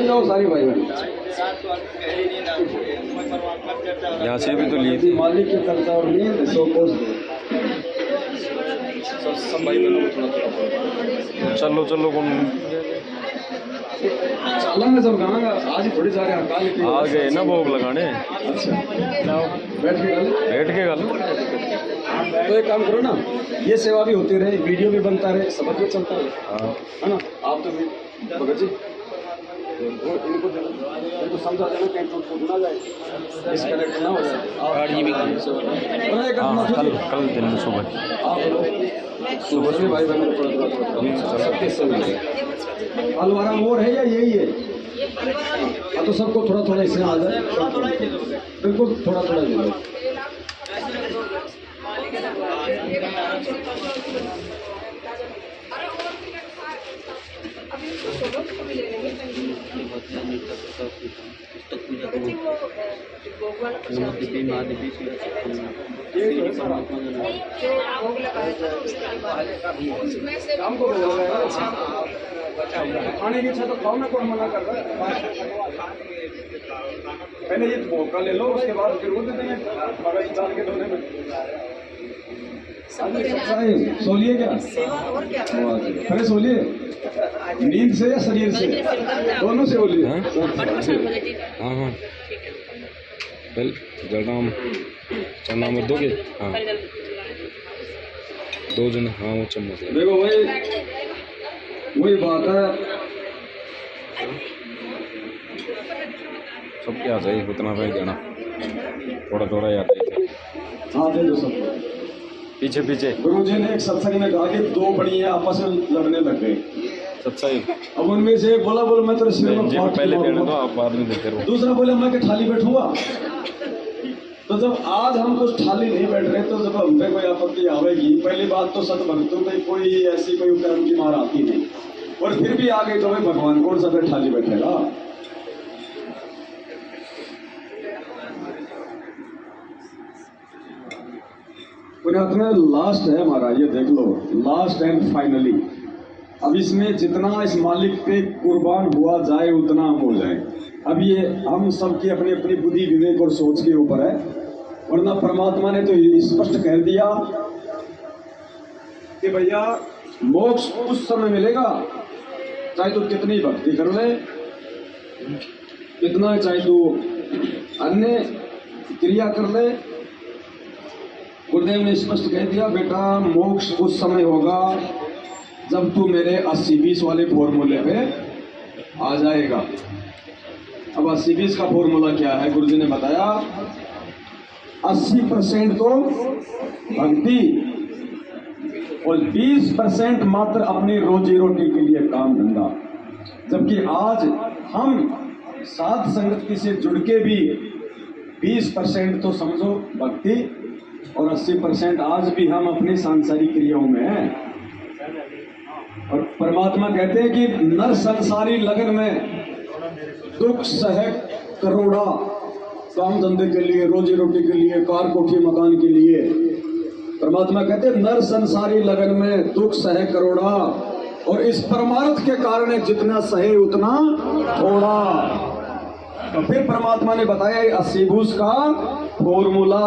जाओ सारी भाई बहन। यहाँ से भी तो लिए थी मालिक की करता और नींद सो कोस सब भाई बहनों को थोड़ा चलो कौन चलांगा जब गाँगा आज ही थोड़ी जा रहे हड़ताल की। आ गए ना भोग लगाने। अच्छा बैठ के गाले। बैठ के गल तो एक काम करो ना, ये सेवा भी होती रहे, वीडियो भी बनता रहे, सबक भी चलता रहे, हाँ है ना। आप तो भगत जी इनको समझा देना कहीं टूट फूट ना जाए, डिस्कनेक्ट ना हो जाए। कल कल दिन में सुबह सुबह से भाई बहन अलवारा मोर है या यही है? हाँ तो सबको थोड़ा थोड़ा इससे आ जाए, बिल्कुल थोड़ा थोड़ा दे दो। खाने की इच्छा तो खाओ ना, कौन मना कर रहा है? पहले ये मौका ले लो, उसके बाद फिर वो दे देंगे मगज डाल के धोने में। सोलिए क्या? अरे सोलिए, नींद से या शरीर से? दोनों से बोलिए। हाँ हाँ कल जलराम चना मत दोगे? हाँ 2 जन। हाँ वो चम्मच है। देखो वही बात है, सब क्या चाहिए उतना भाई देना, थोड़ा थोड़ा याद है। हाँ दे दो सब। पीछे पीछे गुरु जी ने एक सत्संग में कहा कि 2 बढ़िया आपस में लड़ने लग गए। सच्चाई। अब उनमें से एक बोला मैं तेरे सिर में जी फाड़ पहले के देने दो, मारूंगा। आप बाद में देते रहो। दूसरा बोले मैं कि थाली बैठूंगा। तो जब आज हम कुछ थाली नहीं बैठ रहे तो जब हम पे कोई आपत्ति आवेगी, पहली बात तो सत भक्तों में कोई ऐसी कोई कर्म की मार आती नहीं, और फिर भी आ गई तो भाई भगवान कौन सा फिर थाली बैठेगा? पुण्यात्मा लास्ट है हमारा, ये देख लो, लास्ट एंड फाइनली। अब इसमें जितना इस मालिक पे कुर्बान हुआ जाए उतना हम हो जाए। अब ये हम सबकी अपनी अपनी बुद्धि विवेक और सोच के ऊपर है, वरना परमात्मा ने तो स्पष्ट कह दिया कि भैया मोक्ष उस समय मिलेगा चाहे तू कितनी भक्ति कर ले, कितना चाहे तू अन्य क्रिया कर ले। गुरुदेव ने स्पष्ट कह दिया बेटा मोक्ष उस समय होगा जब तू मेरे 80-20 वाले फॉर्मूले पे आ जाएगा। अब 80-20 का फॉर्मूला क्या है? गुरुजी ने बताया 80% तो भक्ति और 20% मात्र अपनी रोजी रोटी के लिए काम धंधा। जबकि आज हम साध संगति से जुड़ के भी 20% तो समझो भक्ति और 80% आज भी हम अपनी सांसारिक क्रियाओं में हैं। और परमात्मा कहते हैं कि नर संसारी लगन में दुख सह करोड़ा, काम धंधे के लिए, रोजी रोटी के लिए, कार कोठी मकान के लिए। परमात्मा कहते हैं नर संसारी लगन में दुख सह करोड़ा, और इस परमार्थ के कारण जितना सहे उतना थोड़ा। तो फिर परमात्मा ने बताया 80-20 का फॉर्मूला।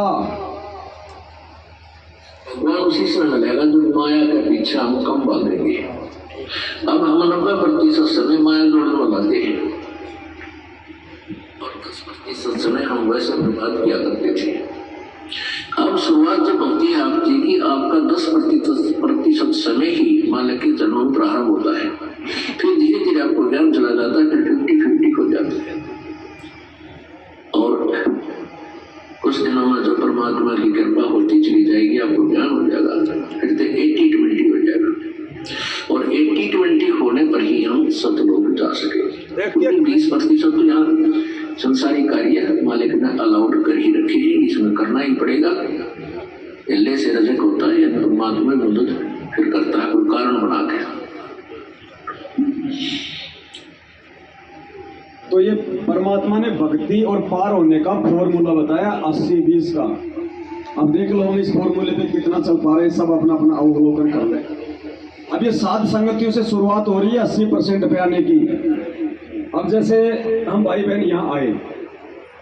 मैं उसी समय मिलेगा जो माया के पीछे हम कम भागेंगे। अब हम 90% समय माया दौड़ने वाले हैं और 10% समय हम वैसे बर्बाद किया करते थे। अब शुरुआत जब होती है आपकी कि आपका 10% समय ही मालिक के जन्म प्रारंभ होता है, फिर धीरे धीरे आपको ज्ञान चला जाता है, फिर 50-50 हो जाता है। और कुछ दिनों में जब परमात्मा की कृपा होती चली जाएगी, आपको ज्ञान हो जाएगा, फिर तो 80-20 हो जाएगा। और 80-20 होने पर ही हम सतलोक जा सकेंगे। 20% तो यहाँ संसारी कार्य मालिक ने अलाउड कर ही रखे हैं, इसमें करना ही पड़ेगा। इल्ले से रजक होता है, परमात्मा मदद फिर करता है कोई कारण बना के। तो ये परमात्मा ने भक्ति और पार होने का फॉर्मूला बताया 80-20 का। अब देख लो हम इस फॉर्मूले पे कितना चल पा रहे हैं, सब अपना अपना अवलोकन कर ले। अब ये साध संगतियों से शुरुआत हो रही है 80% पे आने की। अब जैसे हम भाई बहन यहाँ आए,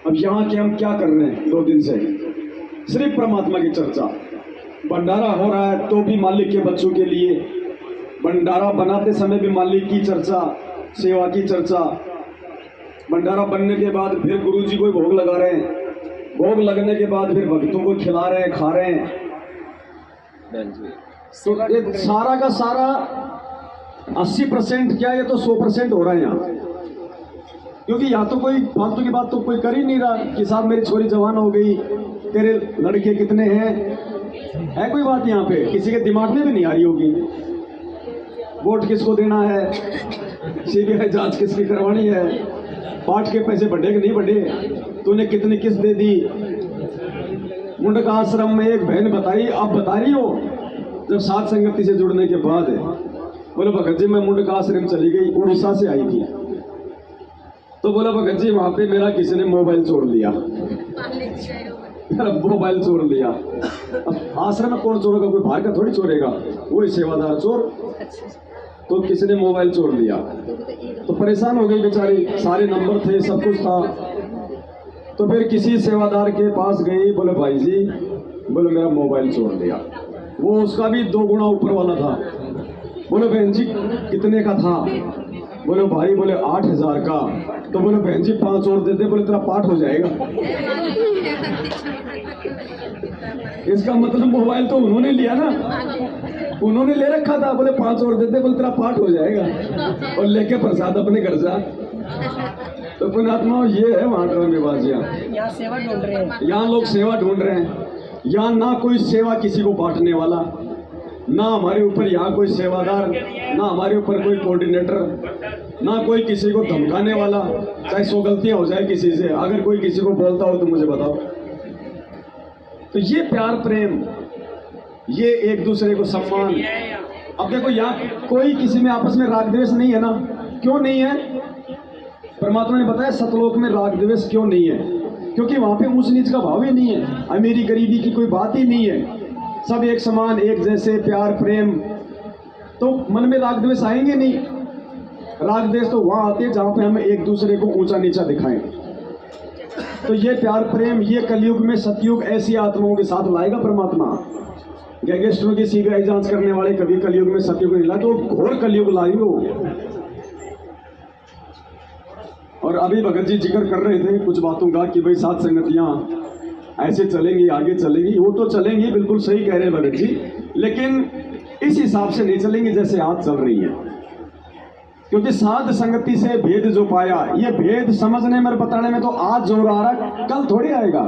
अब यहाँ के हम क्या कर रहे हैं 2 दिन से? सिर्फ परमात्मा की चर्चा। भंडारा हो रहा है तो भी मालिक के बच्चों के लिए, भंडारा बनाते समय भी मालिक की चर्चा, सेवा की चर्चा। भंडारा बनने के बाद फिर गुरुजी को भोग लगा रहे हैं, भोग लगने के बाद फिर भक्तों को खिला रहे हैं, खा रहे हैं। तो ये सारा का सारा 80% क्या, ये तो 100% हो रहा है यहाँ। क्योंकि यहाँ तो कोई फालतू की बात तो कोई कर ही नहीं रहा कि साहब मेरी छोरी जवान हो गई, तेरे लड़के कितने हैं, है कोई बात यहाँ पे? किसी के दिमाग में भी नहीं आ रही होगी। वोट किसको देना है, सीबीआई जांच किसकी करवानी है, पाठ के पैसे बढ़े कि नहीं बढ़े, तूने कितनी किस्त दे दी। मुंडका आश्रम में एक बहन बताई, आप बता रही हो जब साथ संगति से जुड़ने के बाद, बोले भगत जी मैं मुंडका आश्रम चली गई, उड़ीसा से आई थी। तो बोला भगत जी वहां पे मेरा किसी ने मोबाइल चोर लिया, मेरा मोबाइल चोर लिया। अब आश्रम में कौन चोरेगा, कोई बाहर का थोड़ी चोरेगा, वही सेवादार चोर। तो किसी ने मोबाइल चोर लिया, तो परेशान हो गई बेचारी, सारे नंबर थे, सब कुछ था। तो फिर किसी सेवादार के पास गई, बोले भाई जी, बोले मेरा मोबाइल चोर लिया। वो उसका भी 2 गुना ऊपर वाला था। बोले बहन जी कितने का था? बोले भाई, बोले 8,000 का। तो बोले बहन जी 5 और दे दे, बोले तेरा पाठ हो जाएगा। इसका मतलब मोबाइल तो उन्होंने लिया ना, उन्होंने ले रखा था। बोले 5 और दे दे, बोले तेरा पाठ हो जाएगा, और लेके प्रसाद अपने घर जा। तो पुण्यात्मा ये है वहां ड्रामेबाजियां। यहाँ सेवा ढूंढ रहे हैं, यहाँ लोग सेवा ढूंढ रहे हैं। यहाँ ना कोई सेवा किसी को बांटने वाला, ना हमारे ऊपर यहाँ कोई सेवादार, ना हमारे ऊपर कोई कोऑर्डिनेटर, ना कोई किसी को धमकाने वाला। चाहे 100 गलतियां हो जाए किसी से, अगर कोई किसी को बोलता हो तो मुझे बताओ। तो ये प्यार प्रेम, ये एक दूसरे को सम्मान। अब देखो यहाँ कोई किसी में आपस में राग द्वेष नहीं है ना। क्यों नहीं है? परमात्मा ने बताया सतलोक में राग द्वेष क्यों नहीं है, क्योंकि वहां पे ऊंच नीच का भाव ही नहीं है, अमीरी गरीबी की कोई बात ही नहीं है। सब एक समान, एक जैसे, प्यार प्रेम। तो मन में राग द्वेष आएंगे नहीं। राग द्वेष तो वहां आते हैं जहां पे हम एक दूसरे को ऊंचा नीचा दिखाएं। तो ये प्यार प्रेम, ये कलयुग में सतयुग ऐसी आत्माओं के साथ लाएगा परमात्मा। गैंगस्टरों की सीबीआई जांच करने वाले कभी कलयुग में सतयुग नहीं लाए, तो घोर कलयुग लाई हो। और अभी भगत जी जिक्र कर रहे थे कुछ बातों का कि भाई सात संगतियां ऐसे चलेंगी, आगे चलेंगी। वो तो चलेंगी, बिल्कुल सही कह रहे हैं भगत जी, लेकिन इस हिसाब से नहीं चलेंगी जैसे आज चल रही है। क्योंकि साध संगति से भेद जो पाया, ये भेद समझने में और बताने में तो आज जोर आ रहा है, कल थोड़ी आएगा।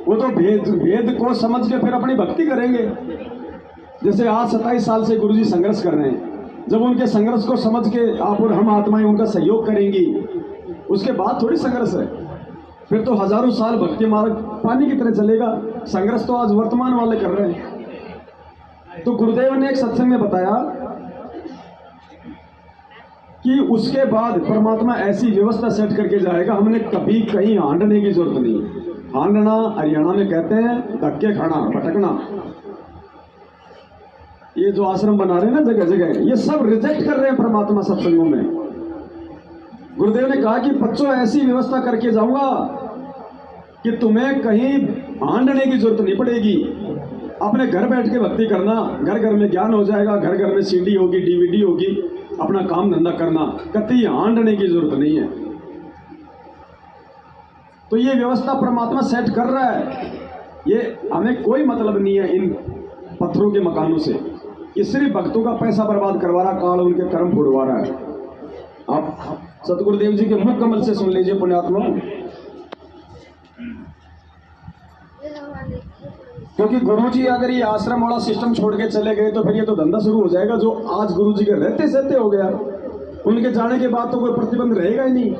वो तो भेद को समझ के फिर अपनी भक्ति करेंगे। जैसे आज 27 साल से गुरुजी संघर्ष कर रहे हैं, जब उनके संघर्ष को समझ के आप और हम आत्माएं उनका सहयोग करेंगी, उसके बाद थोड़ी संघर्ष है। फिर तो हजारों साल भक्ति मार्ग पानी की तरह चलेगा। संघर्ष तो आज वर्तमान वाले कर रहे हैं। तो गुरुदेव ने एक सत्संग में बताया कि उसके बाद परमात्मा ऐसी व्यवस्था सेट करके जाएगा, हमने कभी कहीं हांडने की जरूरत नहीं। हांडना हरियाणा में कहते हैं धक्के खाना, भटकना। ये जो आश्रम बना रहे हैं ना जगह जगह, ये सब रिजेक्ट कर रहे हैं परमात्मा सत्संगों में। गुरुदेव ने कहा कि बच्चों ऐसी व्यवस्था करके जाऊंगा कि तुम्हें कहीं हांडने की जरूरत नहीं पड़ेगी। अपने घर बैठ के भक्ति करना, घर घर में ज्ञान हो जाएगा, घर घर में सीडी होगी, डीवीडी होगी, अपना काम धंधा करना, कतई हांडने की जरूरत नहीं है। तो ये व्यवस्था परमात्मा सेट कर रहा है। ये हमें कोई मतलब नहीं है इन पत्थरों के मकानों से। ये सिर्फ भक्तों का पैसा बर्बाद करवा रहा, काल उनके कर्म फुड़वा रहा है। आप सतगुरुदेव जी के मुख कमल से सुन लीजिए पुण्यात्मा। क्योंकि गुरुजी अगर ये आश्रम वाला सिस्टम छोड़ के चले गए तो फिर ये तो धंधा शुरू हो जाएगा जो आज गुरुजी के रहते सहते हो गया। उनके जाने के बाद तो कोई प्रतिबंध रहेगा ही नहीं।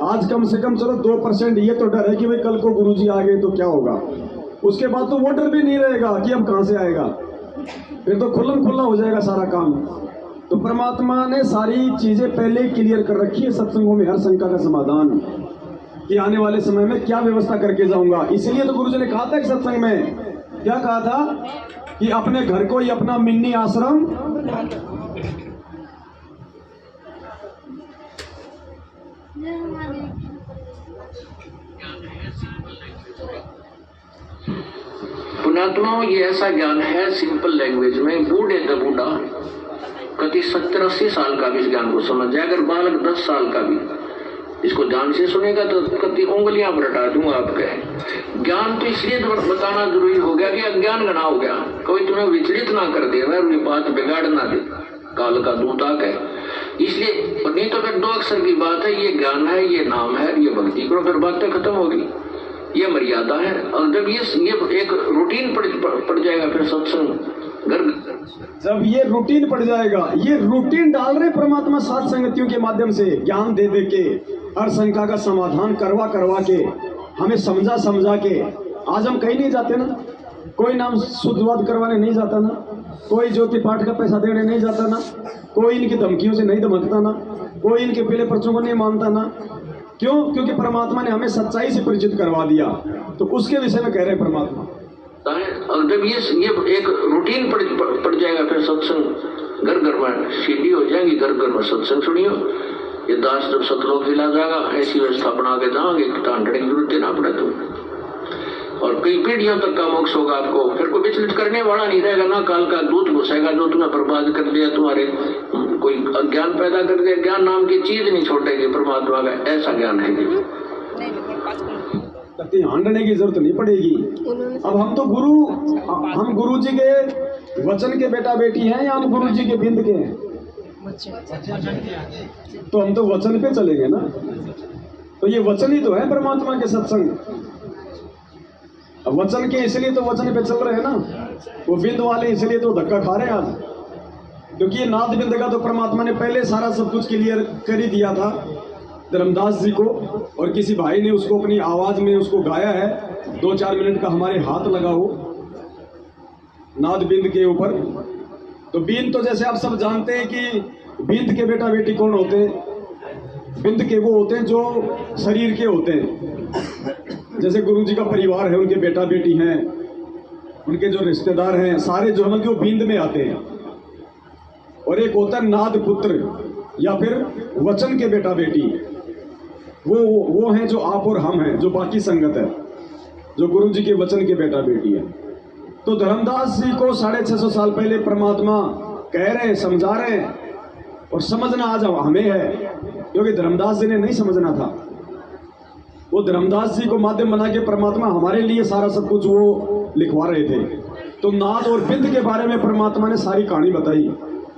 आज कम से कम चलो 2% ये तो डर है कि भाई कल को गुरुजी आ गए तो क्या होगा। उसके बाद तो वो डर भी नहीं रहेगा कि अब कहां से आएगा। फिर तो खुल्लम खुल्ला हो जाएगा सारा काम। तो परमात्मा ने सारी चीजें पहले ही क्लियर कर रखी है सत्संगों में, हर शंका का समाधान कि आने वाले समय में क्या व्यवस्था करके जाऊंगा। इसलिए तो गुरुजी ने कहा था कि सत्संग में क्या कहा था कि अपने घर को ही अपना मिनी आश्रम पुण्यात्माओं, ये ऐसा ज्ञान है सिंपल लैंग्वेज में, बूढ़े द बूढ़ा कति 70-80 साल का भी इस ज्ञान को समझ जाए। अगर बालक 10 साल का भी इसको ध्यान से सुनेगा तो कति उंगलियां बरटा दूंगा आपके। ज्ञान तो इसलिए बताना जरूरी हो गया कि अज्ञान गना हो गया, कोई तुम्हें विचलित ना कर दे, वह बात बिगाड़ ना दे, काल का दूत आके। इसलिए नहीं तो फिर 2 अक्षर की बात है, ये ज्ञान है, ये नाम है, ये भक्ति करो, फिर बातें खत्म होगी। ये मर्यादा है। और जब ये एक रूटीन पड़ जाएगा फिर सत्संग जब ये रूटीन पड़ जाएगा, ये रूटीन डाल रहे परमात्मा सात संगतियों के माध्यम से ज्ञान दे दे के, हर शंका का समाधान करवा के, हमें समझा के। आज हम कहीं नहीं जाते ना, कोई नाम शुद्धवाद करवाने नहीं जाता ना, कोई ज्योति पाठ का पैसा देने नहीं जाता ना, कोई इनकी धमकियों से नहीं धमकता ना, कोई इनके पीले पर्चों को नहीं मानता ना। क्यों? क्योंकि परमात्मा ने हमें सच्चाई से परिचित करवा दिया। तो उसके विषय में कह रहे परमात्मा। और जब ये एक रूटीन पड़ जाएगा फिर सत्संग घर घर में सीढ़ी हो जाएगी, घर घर में सत्संग सुनियो। ये दास जब सतलोक हिला जाएगा, ऐसी व्यवस्था बना के जाओगे, टांटने की जरूरत देना पड़े तुम, और कई पीढ़ियों तक का मोक्ष होगा आपको। फिर कोई विचलित करने वाला नहीं रहेगा ना, काल का दूत घुसेगा जो तुम्हें बर्बाद कर दिया, तुम्हारे कोई अज्ञान पैदा कर दिया। ज्ञान नाम की चीज नहीं छोड़ेगी परमात्मा का, ऐसा ज्ञान है। हांडने की जरूरत नहीं पड़ेगी। अब हम तो हम गुरु जी के वचन के बेटा बेटी हैं या हम गुरु जी के बिंद के हैं? तो हम तो वचन पे चलेंगे ना। तो ये वचन ही तो है परमात्मा के सत्संग। अब वचन के इसलिए तो वचन पे चल रहे हैं ना, वो बिंद वाले इसलिए तो धक्का खा रहे हैं आज, क्योंकि ये नाद बिंद का तो परमात्मा ने पहले सारा सब कुछ क्लियर कर ही दिया था धर्मदास जी को, और किसी भाई ने उसको अपनी आवाज में उसको गाया है। 2-4 मिनट का हमारे हाथ लगा हो नाद बिंद के ऊपर। तो बिंद तो जैसे आप सब जानते हैं कि बिंद के बेटा बेटी कौन होते हैं? बिंद के वो होते हैं जो शरीर के होते हैं। जैसे गुरु जी का परिवार है, उनके बेटा बेटी हैं, उनके जो रिश्तेदार हैं, सारे जो हैं वो बिंद में आते हैं। और एक होता है नाद पुत्र या फिर वचन के बेटा बेटी, वो हैं जो आप और हम हैं, जो बाकी संगत है, जो गुरु जी के वचन के बेटा बेटी है। तो धर्मदास जी को 650 साल पहले परमात्मा कह रहे हैं, समझा रहे हैं, और समझना आज हमें है, क्योंकि धर्मदास जी ने नहीं समझना था। वो धर्मदास जी को माध्यम बना के परमात्मा हमारे लिए सारा सब कुछ वो लिखवा रहे थे। तो नाद और बिंद के बारे में परमात्मा ने सारी कहानी बताई।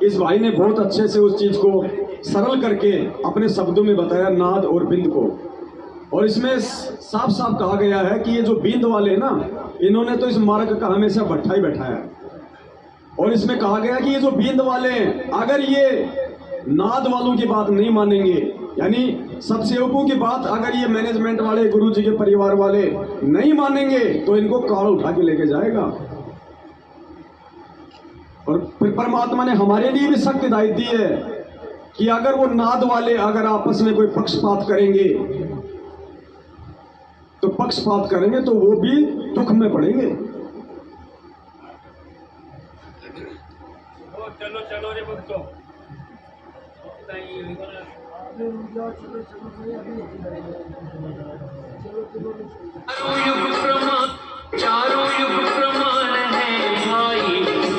इस भाई ने बहुत अच्छे से उस चीज को सरल करके अपने शब्दों में बताया, नाद और बिंद को। और इसमें साफ साफ कहा गया है कि ये जो बिंद वाले हैं ना, इन्होंने तो इस मार्ग का हमेशा भट्ठा ही बैठाया। और इसमें कहा गया कि ये जो बिंद वाले हैं, अगर ये नाद वालों की बात नहीं मानेंगे, यानी सब सेवकों की बात अगर ये मैनेजमेंट वाले, गुरु जी के परिवार वाले नहीं मानेंगे, तो इनको काल उठा के लेके जाएगा। और फिर परमात्मा ने हमारे लिए भी सख्त हिदायत दी है कि अगर वो नाद वाले अगर आपस में कोई पक्षपात करेंगे, तो पक्षपात करेंगे तो वो भी दुख में पड़ेंगे। चलो चलो रे भक्तों, चारों युग प्रमाण है भाई,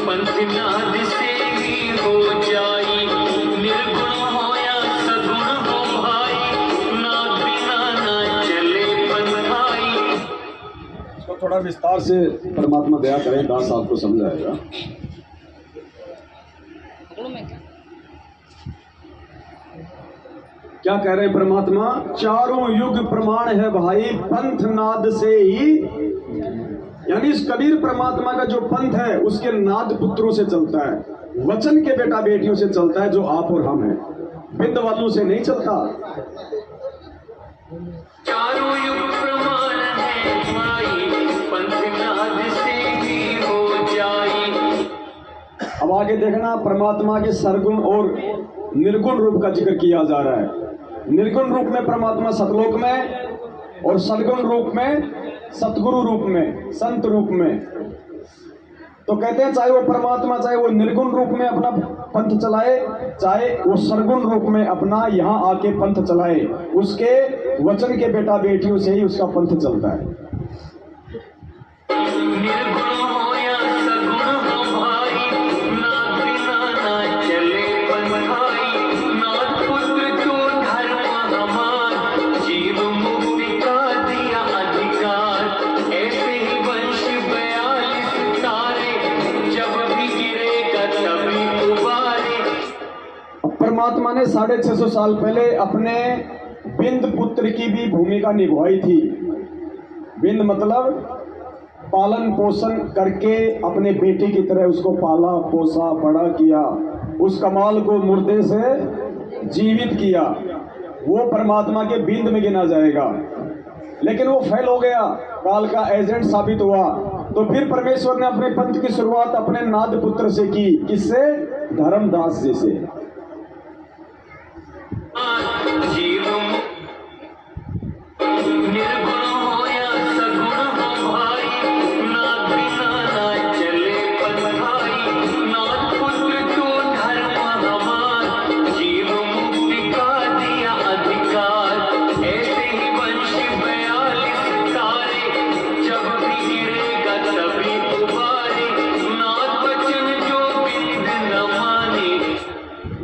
पंथ नाद से ही हो जाई, निर्गुण हो या सगुण हो भाई, नाद बिना ना चले पंथाई। इसको थोड़ा विस्तार से परमात्मा दया करें, दास आपको समझाएगा। क्या कह रहे हैं परमात्मा? चारों युग प्रमाण है भाई, पंथ नाद से ही, यानी इस कबीर परमात्मा का जो पंथ है उसके नाद पुत्रों से चलता है, वचन के बेटा बेटियों से चलता है, जो आप और हम हैं, बिंद वालों से नहीं चलता। चारों युग प्रमाण है भाई, पंथ नाद से ही हो जाई। अब आगे देखना, परमात्मा के सरगुण और निर्गुण रूप का जिक्र किया जा रहा है। निर्गुण रूप में परमात्मा सतलोक में, और सदगुण रूप में सतगुरु रूप में, संत रूप में। तो कहते हैं चाहे वो परमात्मा, चाहे वो निर्गुण रूप में अपना पंथ चलाए, चाहे वो सरगुण रूप में अपना यहाँ आके पंथ चलाए, उसके वचन के बेटा बेटियों से ही उसका पंथ चलता है। निर्गुण हो या सगुण हो भाई, नाद बिना ना चले 650 साल पहले अपने बिंद पुत्र की भी भूमिका निभाई थी। बिंद मतलब पालन पोषण करके अपने बेटे की तरह उसको पाला पोसा बड़ा किया, उस कमाल को मुर्दे से जीवित किया, वो परमात्मा के बिंद में गिना जाएगा। लेकिन वो फेल हो गया, काल का एजेंट साबित हुआ। तो फिर परमेश्वर ने अपने पंथ की शुरुआत अपने नाद पुत्र से की। किससे? धर्मदास जी से।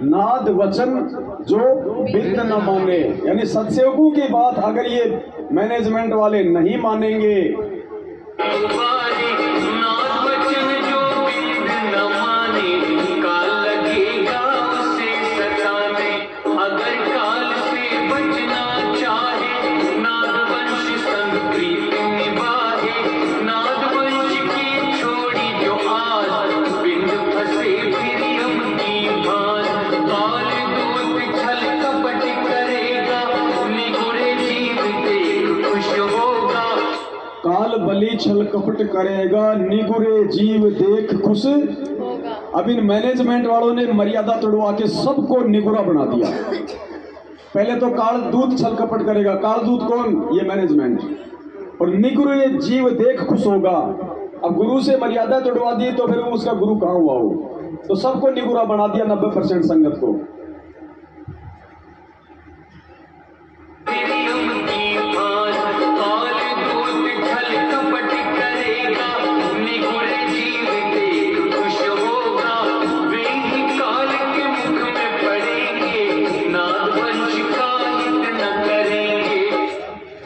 नाद वचन जो बिंद न माने, यानी सत्सेवकों की बात अगर ये मैनेजमेंट वाले नहीं मानेंगे, बलि छल कपट करेगा निगुरे जीव देख खुश। अब इन मैनेजमेंट वालों ने मर्यादा तोड़वा के सबको निगुरा बना दिया। पहले तो काल दूत छल कपट करेगा, काल दूत कौन? ये मैनेजमेंट। और निगुरे जीव देख खुश होगा। अब गुरु से मर्यादा तोड़वा दी तो फिर उसका गुरु कहाँ हुआ हो? तो सबको निगुरा बना दिया, 90% संगत को।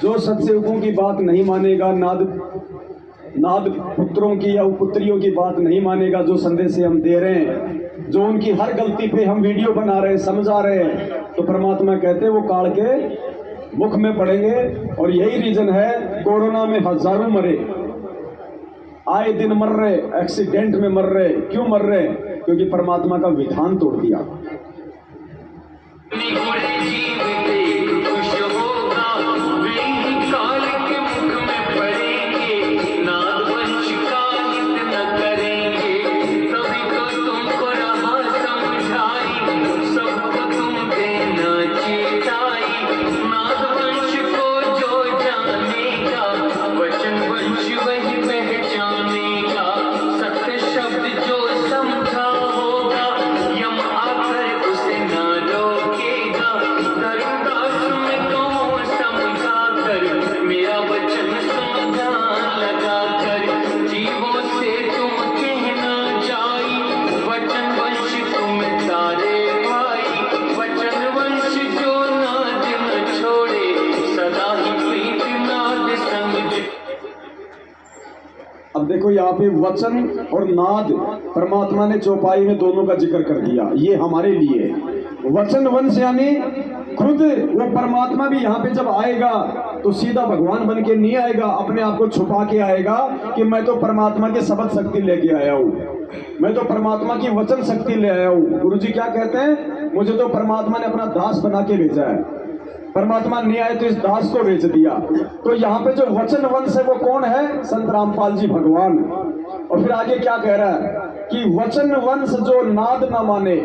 जो सत्सेवकों की बात नहीं मानेगा, नाद पुत्रों की या पुत्रियों की बात नहीं मानेगा, जो संदेश हम दे रहे हैं, जो उनकी हर गलती पे हम वीडियो बना रहे हैं, समझा रहे हैं, तो परमात्मा कहते हैं वो काल के मुख में पड़ेंगे। और यही रीजन है कोरोना में हजारों मरे, आए दिन मर रहे, एक्सीडेंट में मर रहे। क्यों मर रहे? क्योंकि परमात्मा का विधान तोड़ दिया। अब देखो यहाँ पे वचन और नाद परमात्मा ने चौपाई में दोनों का जिक्र कर दिया। ये हमारे लिए वचन वंश यानी खुद वो परमात्मा भी यहाँ पे जब आएगा तो सीधा भगवान बन के नहीं आएगा, अपने आप को छुपा के आएगा कि मैं तो परमात्मा की शब्द शक्ति लेके आया हूँ, मैं तो परमात्मा की वचन शक्ति ले आया हूँ। गुरु जी क्या कहते हैं? मुझे तो परमात्मा ने अपना दास बना के भेजा है। परमात्मा नहीं आए तो इस दास को भेज दिया। तो यहाँ पे जो वचन वंश है वो कौन है? संत रामपाल जी भगवान। और फिर आगे क्या कह रहा है कि वचन वंश जो नाद न माने,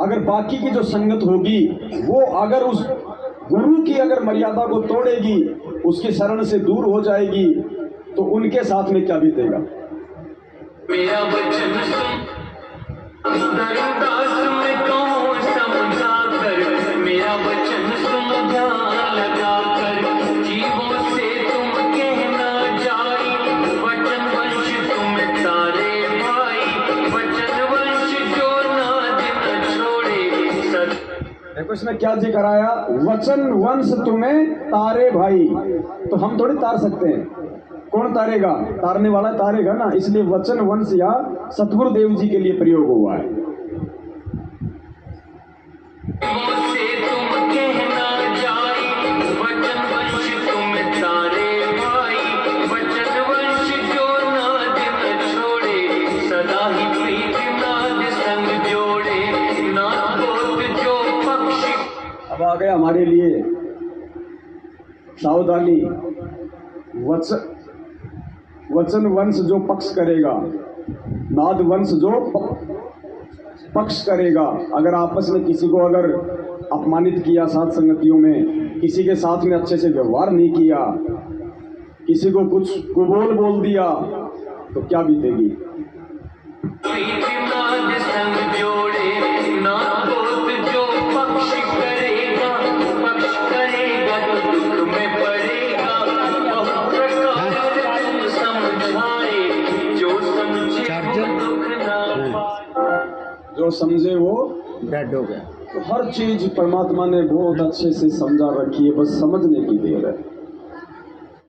अगर बाकी की जो संगत होगी वो अगर उस गुरु की अगर मर्यादा को तोड़ेगी, उसकी शरण से दूर हो जाएगी, तो उनके साथ में क्या बीतेगा? मेरा वचन मेरा वचन सुन ध्यान लगा कर, जीवों से तुम कहना जाई, वचन वंश तुम तारे भाई, वचन वंश जो नाद न छोड़े। देखो इसमें क्या जिक्र आया? वचन वंश तुम्हें तारे भाई। तो हम थोड़ी तार सकते हैं, कौन तारेगा? तारने वाला तारेगा ना। इसलिए वचन वंश या सतगुरुदेव जी के लिए प्रयोग हुआ है। अब आ गया हमारे लिए सावधानी। वचन वंश जो पक्ष करेगा, नाद वंश जो पक्ष करेगा। अगर आपस में किसी को अगर अपमानित किया, साथ संगतियों में किसी के साथ में अच्छे से व्यवहार नहीं किया, किसी को कुछ कुबोल बोल दिया, तो क्या बीतेगी। जो समझे वो डेड हो गया। तो हर चीज परमात्मा ने बहुत अच्छे से समझा रखी है, बस समझने की देर है।